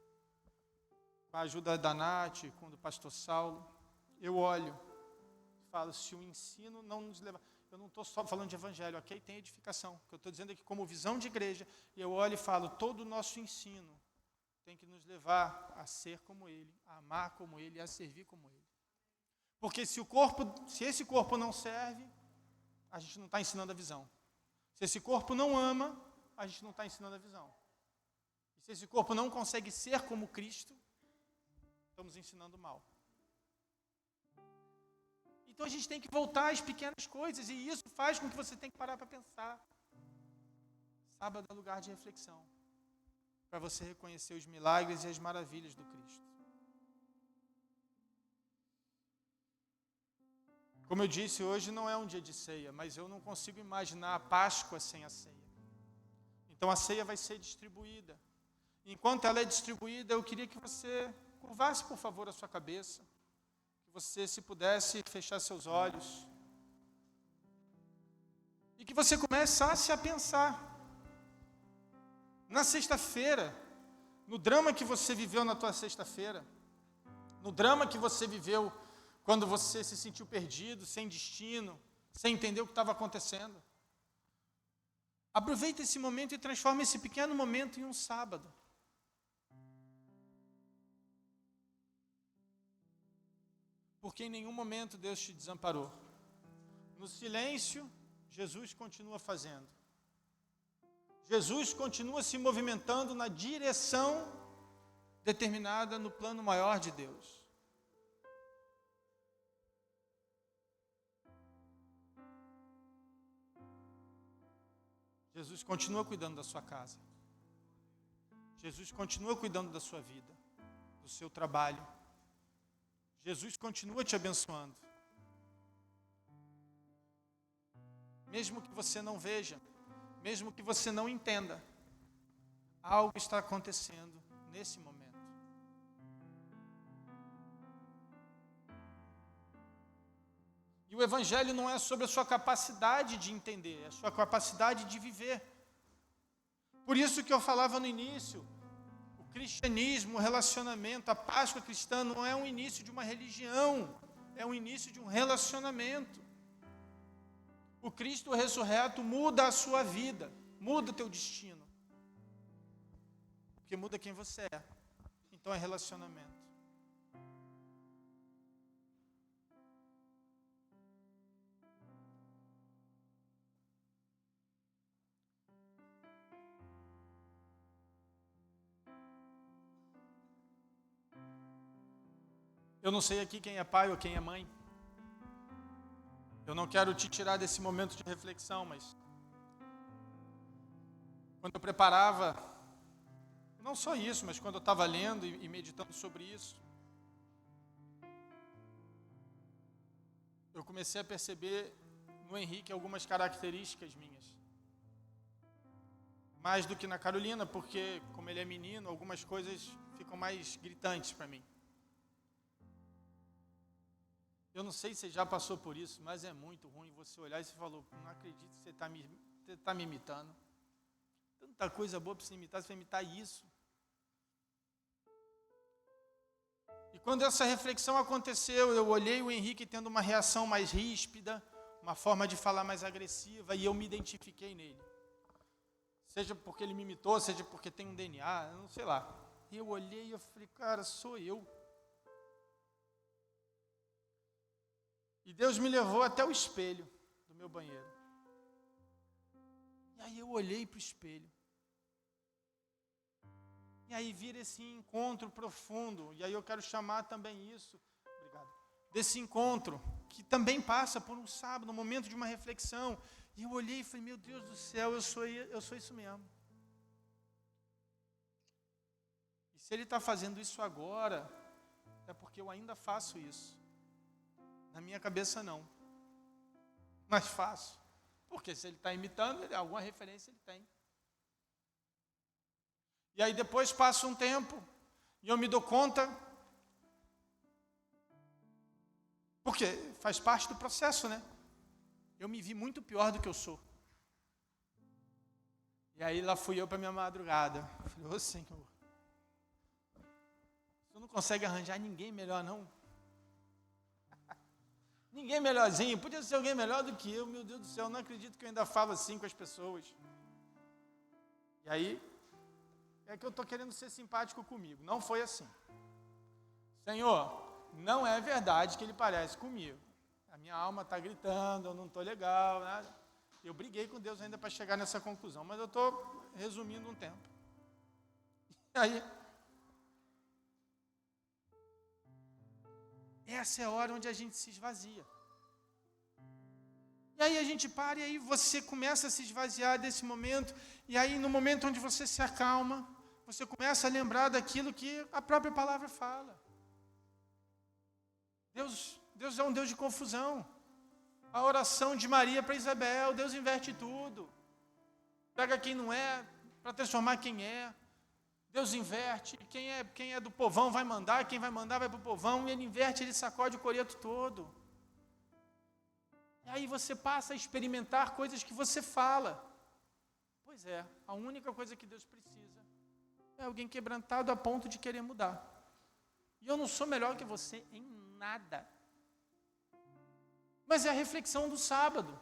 com a ajuda da Nath, com o do pastor Saulo, eu olho e falo, se o ensino não nos levar... Eu não estou só falando de evangelho, ok? Tem edificação. O que eu estou dizendo é que como visão de igreja, eu olho e falo, todo o nosso ensino tem que nos levar a ser como Ele, a amar como Ele e a servir como Ele. Porque se esse corpo não serve, a gente não está ensinando a visão. Se esse corpo não ama, a gente não está ensinando a visão. E se esse corpo não consegue ser como Cristo, estamos ensinando mal. Então a gente tem que voltar às pequenas coisas, e isso faz com que você tenha que parar para pensar. Sábado é lugar de reflexão, para você reconhecer os milagres e as maravilhas do Cristo. Como eu disse, hoje não é um dia de ceia, mas eu não consigo imaginar a Páscoa sem a ceia. Então a ceia vai ser distribuída. Enquanto ela é distribuída, eu queria que você curvasse, por favor, a sua cabeça. Que você, se pudesse, fechar seus olhos. E que você começasse a pensar. Na sexta-feira, no drama que você viveu na tua sexta-feira, no drama que você viveu quando você se sentiu perdido, sem destino, sem entender o que estava acontecendo. Aproveita esse momento e transforma esse pequeno momento em um sábado. Porque em nenhum momento Deus te desamparou. No silêncio, Jesus continua fazendo. Jesus continua se movimentando na direção determinada no plano maior de Deus. Jesus continua cuidando da sua casa. Jesus continua cuidando da sua vida, do seu trabalho. Jesus continua te abençoando. Mesmo que você não veja, mesmo que você não entenda, algo está acontecendo nesse momento. E o Evangelho não é sobre a sua capacidade de entender, é a sua capacidade de viver. Por isso que eu falava no início, o cristianismo, o relacionamento, a Páscoa cristã não é um início de uma religião, é um início de um relacionamento. O Cristo ressurreto muda a sua vida, muda o teu destino. Porque muda quem você é. Então é relacionamento. Eu não sei aqui quem é pai ou quem é mãe. Eu não quero te tirar desse momento de reflexão, mas quando eu preparava, não só isso, mas quando eu estava lendo e meditando sobre isso, eu comecei a perceber no Henrique algumas características minhas. Mais do que na Carolina, porque como ele é menino, algumas coisas ficam mais gritantes para mim. Eu não sei se você já passou por isso, mas é muito ruim você olhar e você falou, não acredito que você está me imitando. Tanta coisa boa para você imitar, você vai imitar isso. E quando essa reflexão aconteceu, eu olhei o Henrique tendo uma reação mais ríspida, uma forma de falar mais agressiva, e eu me identifiquei nele. Seja porque ele me imitou, seja porque tem um DNA, não sei lá. E eu olhei e eu falei, cara, sou eu. E Deus me levou até o espelho do meu banheiro. E aí eu olhei para o espelho. E aí vira esse encontro profundo. E aí eu quero chamar também isso, obrigado, desse encontro, que também passa por um sábado, no momento de uma reflexão. E eu olhei e falei, meu Deus do céu, eu sou isso mesmo. E se ele está fazendo isso agora, é porque eu ainda faço isso. Na minha cabeça não, mas faço, porque se ele está imitando, alguma referência ele tem. E aí depois passa um tempo, e eu me dou conta, porque faz parte do processo, né? Eu me vi muito pior do que eu sou. E aí lá fui eu para minha madrugada, falei, ô Senhor, você não consegue arranjar ninguém melhor não? Ninguém melhorzinho, podia ser alguém melhor do que eu, meu Deus do céu, não acredito que eu ainda falo assim com as pessoas. E aí, é que eu estou querendo ser simpático comigo, não foi assim. Senhor, não é verdade que ele parece comigo. A minha alma está gritando, eu não estou legal, nada. Eu briguei com Deus ainda para chegar nessa conclusão, mas eu estou resumindo um tempo. E aí, essa é a hora onde a gente se esvazia. E aí a gente para e aí você começa a se esvaziar desse momento. E aí no momento onde você se acalma, você começa a lembrar daquilo que a própria palavra fala. Deus é um Deus de confusão. A oração de Maria para Isabel, Deus inverte tudo. Pega quem não é para transformar quem é. Deus inverte, quem é do povão vai mandar, quem vai mandar vai para o povão, e ele inverte, ele sacode o coreto todo. E aí você passa a experimentar coisas que você fala. Pois é, a única coisa que Deus precisa é alguém quebrantado a ponto de querer mudar. E eu não sou melhor que você em nada. Mas é a reflexão do sábado.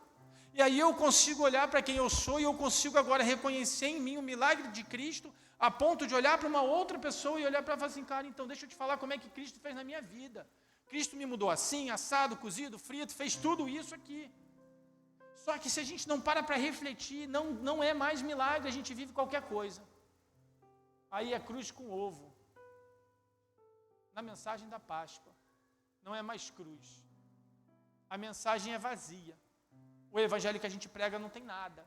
E aí eu consigo olhar para quem eu sou e eu consigo agora reconhecer em mim o milagre de Cristo, a ponto de olhar para uma outra pessoa e olhar para ela e falar assim, cara, então deixa eu te falar como é que Cristo fez na minha vida. Cristo me mudou assim, assado, cozido, frito, fez tudo isso aqui. Só que se a gente não para refletir, não é mais milagre, a gente vive qualquer coisa. Aí é cruz com ovo. Na mensagem da Páscoa, não é mais cruz. A mensagem é vazia. O evangelho que a gente prega não tem nada.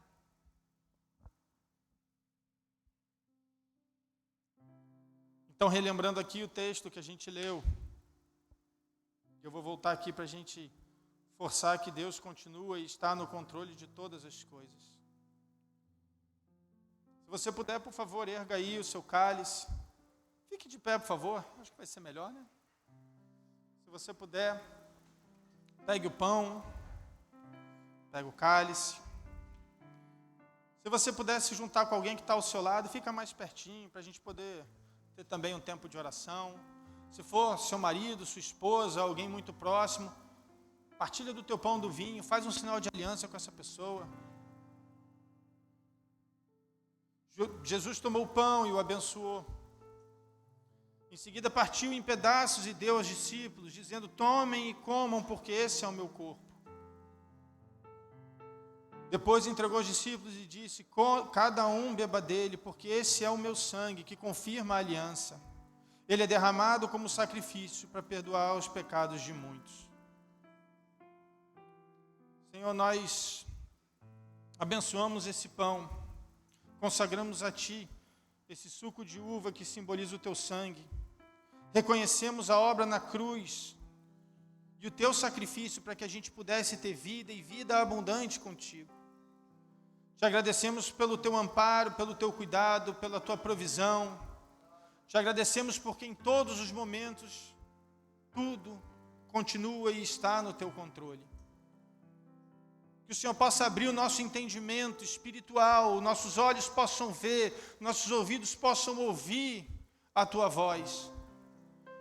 Então, relembrando aqui o texto que a gente leu, eu vou voltar aqui para a gente forçar que Deus continua e está no controle de todas as coisas. Se você puder, por favor, erga aí o seu cálice. Fique de pé, por favor. Acho que vai ser melhor, né? Se você puder, pegue o pão, pegue o cálice. Se você puder se juntar com alguém que está ao seu lado, fica mais pertinho, para a gente poder ter também um tempo de oração. Se for seu marido, sua esposa, alguém muito próximo, partilha do teu pão, do vinho, faz um sinal de aliança com essa pessoa. Jesus tomou o pão e o abençoou. Em seguida partiu em pedaços e deu aos discípulos, dizendo, tomem e comam, porque esse é o meu corpo. Depois entregou aos discípulos e disse, cada um beba dele, porque esse é o meu sangue, que confirma a aliança. Ele é derramado como sacrifício para perdoar os pecados de muitos. Senhor, nós abençoamos esse pão, consagramos a Ti esse suco de uva que simboliza o Teu sangue. Reconhecemos a obra na cruz e o Teu sacrifício para que a gente pudesse ter vida e vida abundante contigo. Te agradecemos pelo Teu amparo, pelo Teu cuidado, pela Tua provisão. Te agradecemos porque em todos os momentos tudo continua e está no Teu controle. Que o Senhor possa abrir o nosso entendimento espiritual, nossos olhos possam ver, nossos ouvidos possam ouvir a Tua voz.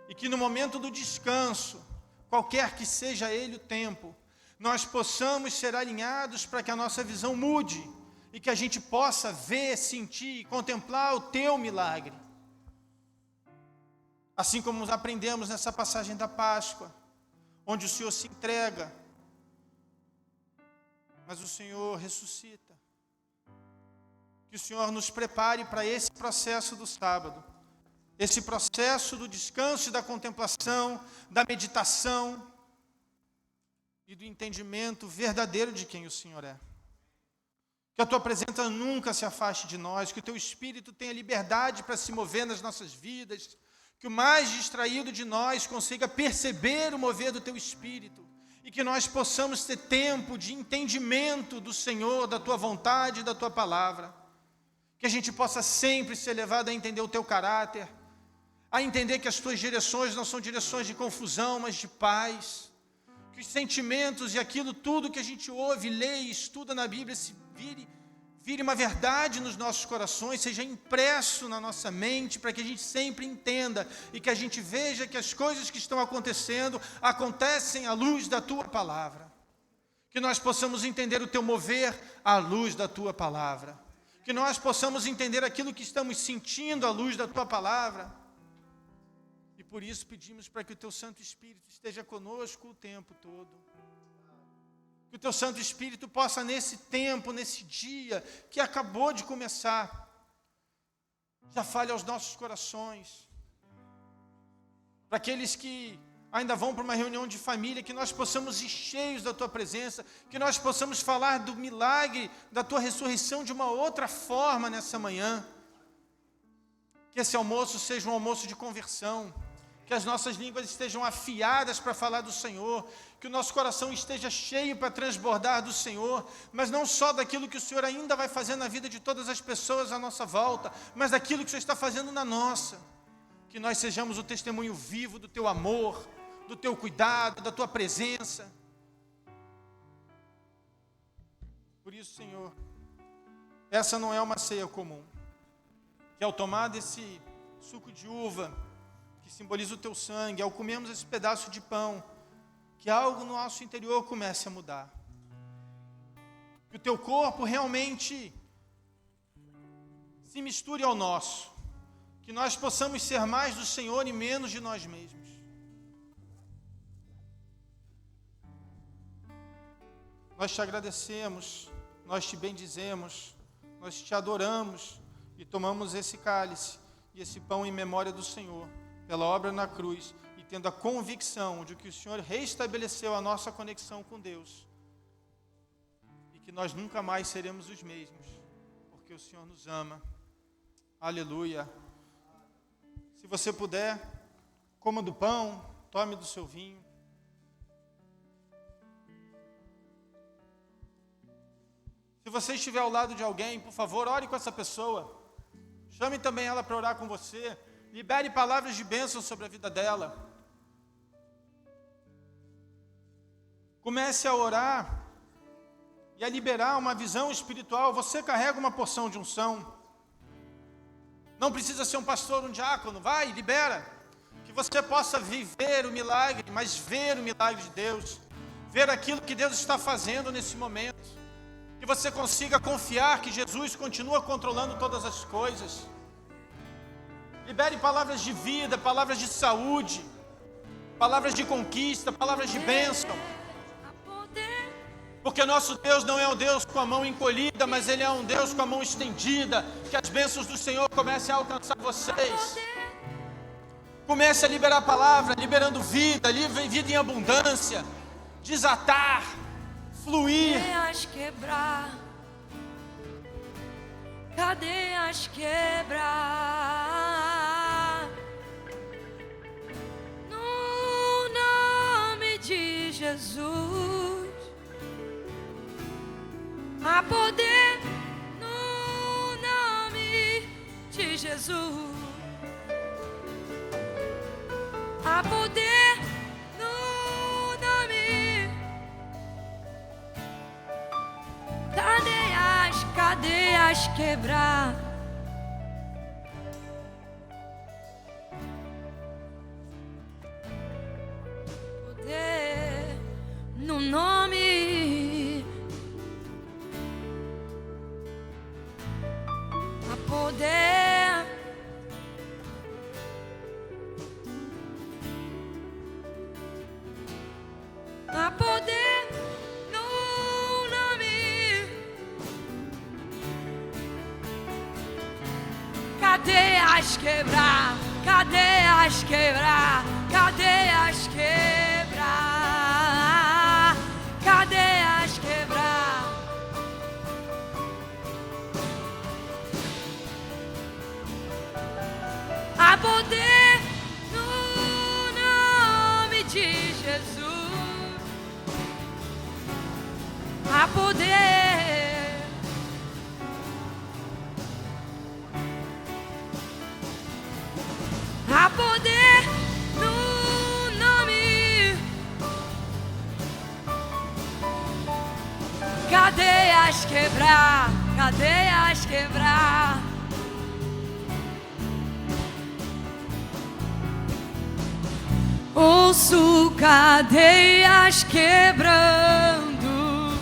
E que no momento do descanso, qualquer que seja ele o tempo, nós possamos ser alinhados para que a nossa visão mude e que a gente possa ver, sentir e contemplar o Teu milagre. Assim como aprendemos nessa passagem da Páscoa, onde o Senhor se entrega, mas o Senhor ressuscita. Que o Senhor nos prepare para esse processo do sábado, esse processo do descanso e da contemplação, da meditação e do entendimento verdadeiro de quem o Senhor é. Que a Tua presença nunca se afaste de nós, que o Teu Espírito tenha liberdade para se mover nas nossas vidas, que o mais distraído de nós consiga perceber o mover do Teu Espírito, e que nós possamos ter tempo de entendimento do Senhor, da Tua vontade e da Tua palavra. Que a gente possa sempre ser levado a entender o Teu caráter, a entender que as Tuas direções não são direções de confusão, mas de paz. Que os sentimentos e aquilo tudo que a gente ouve, lê e estuda na Bíblia se vire uma verdade nos nossos corações, seja impresso na nossa mente, para que a gente sempre entenda e que a gente veja que as coisas que estão acontecendo, acontecem à luz da Tua palavra. Que nós possamos entender o Teu mover à luz da Tua palavra. Que nós possamos entender aquilo que estamos sentindo à luz da Tua palavra. E por isso pedimos para que o Teu Santo Espírito esteja conosco o tempo todo. Que o Teu Santo Espírito possa nesse tempo, nesse dia que acabou de começar, já fale aos nossos corações. Para aqueles que ainda vão para uma reunião de família, que nós possamos ir cheios da Tua presença, que nós possamos falar do milagre da Tua ressurreição de uma outra forma nessa manhã. Que esse almoço seja um almoço de conversão, que as nossas línguas estejam afiadas para falar do Senhor, que o nosso coração esteja cheio para transbordar do Senhor, mas não só daquilo que o Senhor ainda vai fazer na vida de todas as pessoas à nossa volta, mas daquilo que o Senhor está fazendo na nossa. Que nós sejamos o testemunho vivo do Teu amor, do Teu cuidado, da Tua presença. Por isso, Senhor, essa não é uma ceia comum, que ao tomar desse suco de uva, que simboliza o Teu sangue, ao comermos esse pedaço de pão, que algo no nosso interior comece a mudar. Que o Teu corpo realmente se misture ao nosso. Que nós possamos ser mais do Senhor e menos de nós mesmos. Nós Te agradecemos, nós Te bendizemos, nós Te adoramos e tomamos esse cálice e esse pão em memória do Senhor, pela obra na cruz, e tendo a convicção de que o Senhor restabeleceu a nossa conexão com Deus, e que nós nunca mais seremos os mesmos, porque o Senhor nos ama. Aleluia. Se você puder, coma do pão, tome do seu vinho. Se você estiver ao lado de alguém, por favor, ore com essa pessoa. Chame também ela para orar com você. Libere palavras de bênção sobre a vida dela. Comece a orar e a liberar uma visão espiritual. Você carrega uma porção de unção. Não precisa ser um pastor, um diácono. Vai, libera. Que você possa viver o milagre, mas ver o milagre de Deus. Ver aquilo que Deus está fazendo nesse momento. Que você consiga confiar que Jesus continua controlando todas as coisas. Libere palavras de vida, palavras de saúde, palavras de conquista, palavras de bênção. Porque nosso Deus não é um Deus com a mão encolhida, mas Ele é um Deus com a mão estendida. Que as bênçãos do Senhor comecem a alcançar vocês. Comece a liberar a palavra, liberando vida, vida em abundância, desatar, fluir. Cadeias quebrar, cadeias quebrar, no nome de Jesus, há poder no nome de Jesus, há poder no nome. Cadeias, cadeias quebrar, poder no nome, há poder, há poder no nome. Cadeias quebrar, cadeias quebrar, cadeias quebrar, cadeias quebrar. Há poder no nome de Jesus, há poder, há poder no nome. Cadeias quebrar, cadeias quebrar. Ouço cadeias quebrando,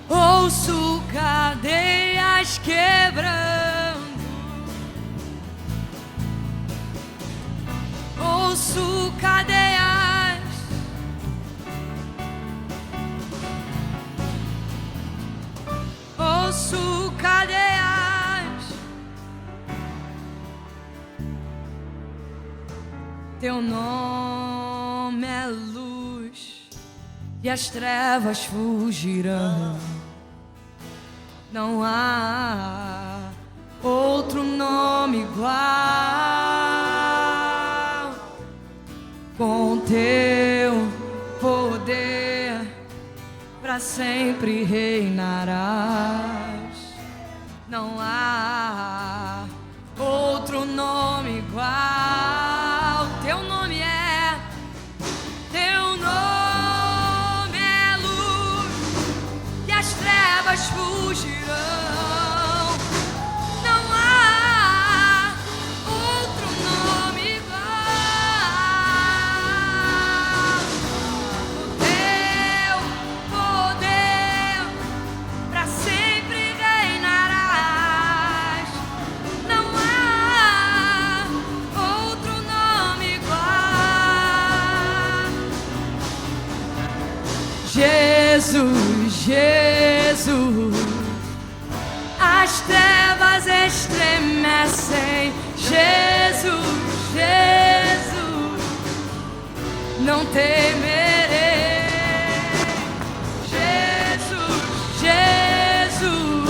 ouço cadeias quebrando, ouço cadeias, ouço cadeias. Teu nome é luz e as trevas fugirão. Não há outro nome igual. Com teu poder pra sempre reinarás. Não há outro nome igual. Teu nome é luz e as trevas fugirão. Não há outro nome igual. O teu poder pra sempre reinarás. Não há outro nome igual. Jesus, Jesus, as trevas estremecem. Jesus, Jesus, não temerei. Jesus, Jesus,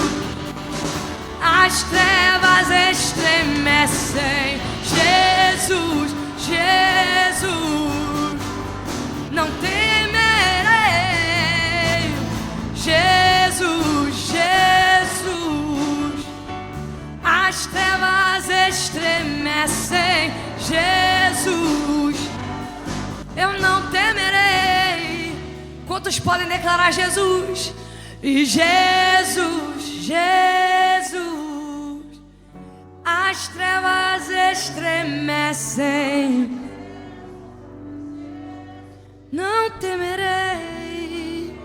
as trevas estremecem. Jesus, Jesus, não temerei. Jesus, Jesus, as trevas estremecem. Jesus, eu não temerei. Quantos podem declarar Jesus? E Jesus, Jesus, as trevas estremecem. Não temerei.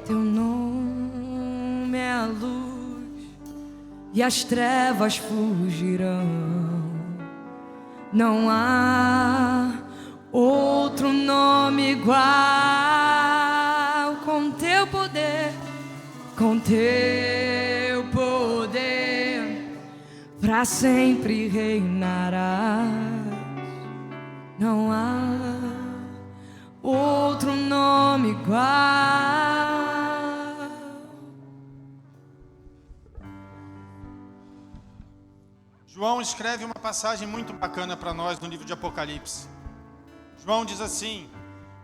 Teu nome é a luz e as trevas fugirão. Não há outro nome igual. Com teu poder, com teu poder, para sempre reinarás. Não há outro nome igual. João escreve uma passagem muito bacana para nós no livro de Apocalipse. João diz assim: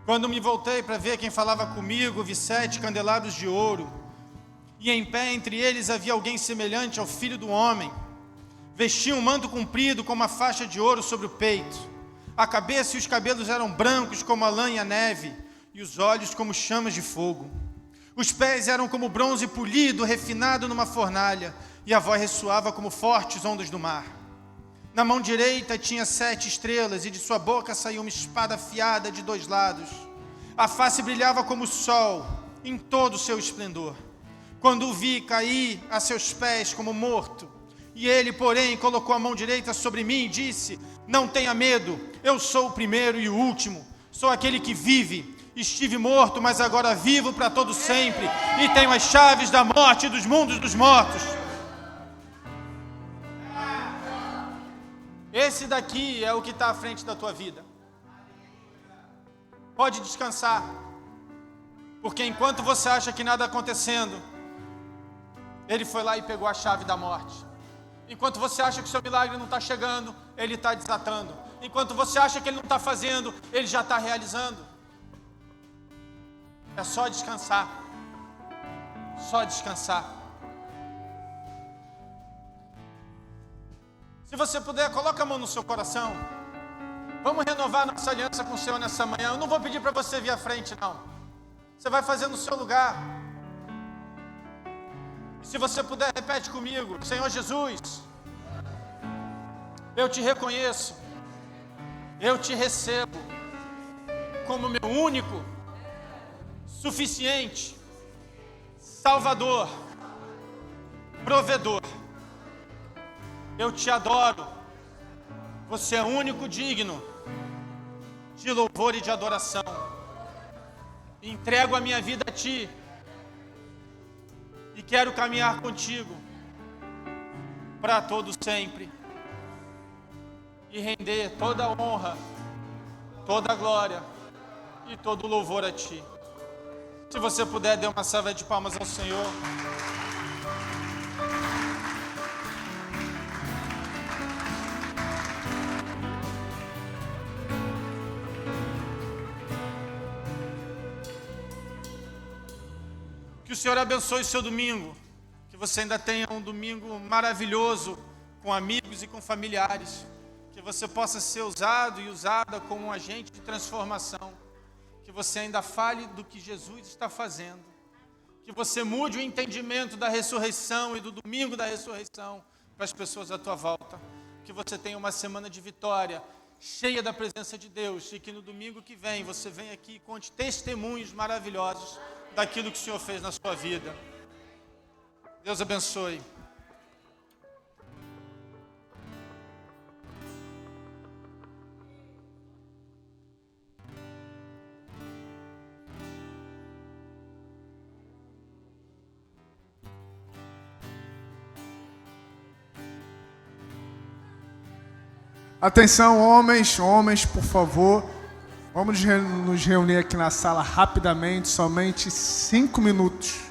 quando me voltei para ver quem falava comigo, vi 7 candelabros de ouro, e em pé entre eles havia alguém semelhante ao Filho do Homem. Vestia um manto comprido com uma faixa de ouro sobre o peito. A cabeça e os cabelos eram brancos como a lã e a neve, e os olhos como chamas de fogo. Os pés eram como bronze polido, refinado numa fornalha, e a voz ressoava como fortes ondas do mar. Na mão direita tinha 7 estrelas, e de sua boca saía uma espada afiada de 2 lados. A face brilhava como o sol, em todo o seu esplendor. Quando o vi, caí a seus pés como morto. E ele, porém, colocou a mão direita sobre mim e disse: não tenha medo, eu sou o primeiro e o último. Sou aquele que vive. Estive morto, mas agora vivo para todo sempre, e tenho as chaves da morte e dos mundos dos mortos. Esse daqui é o que está à frente da tua vida. Pode descansar, porque enquanto você acha que nada está acontecendo, Ele foi lá e pegou a chave da morte. Enquanto você acha que o seu milagre não está chegando, Ele está desatando. Enquanto você acha que Ele não está fazendo, Ele já está realizando. É só descansar. Só descansar. Se você puder, coloca a mão no seu coração. Vamos renovar nossa aliança com o Senhor nessa manhã. Eu não vou pedir para você vir à frente, não. Você vai fazer no seu lugar. E se você puder, repete comigo: Senhor Jesus, eu te reconheço, eu te recebo como meu único, suficiente, Salvador, provedor. Eu te adoro, você é único digno de louvor e de adoração. Entrego a minha vida a Ti e quero caminhar contigo para todo sempre e render toda a honra, toda a glória e todo o louvor a Ti. Se você puder, dê uma salva de palmas ao Senhor. Que o Senhor abençoe o seu domingo, que você ainda tenha um domingo maravilhoso com amigos e com familiares, que você possa ser usado e usada como um agente de transformação, que você ainda fale do que Jesus está fazendo, que você mude o entendimento da ressurreição e do domingo da ressurreição para as pessoas à tua volta, que você tenha uma semana de vitória, cheia da presença de Deus, e que no domingo que vem você venha aqui e conte testemunhos maravilhosos daquilo que o Senhor fez na sua vida. Deus abençoe. Atenção, homens, por favor. Vamos nos reunir aqui na sala rapidamente, somente 5 minutos.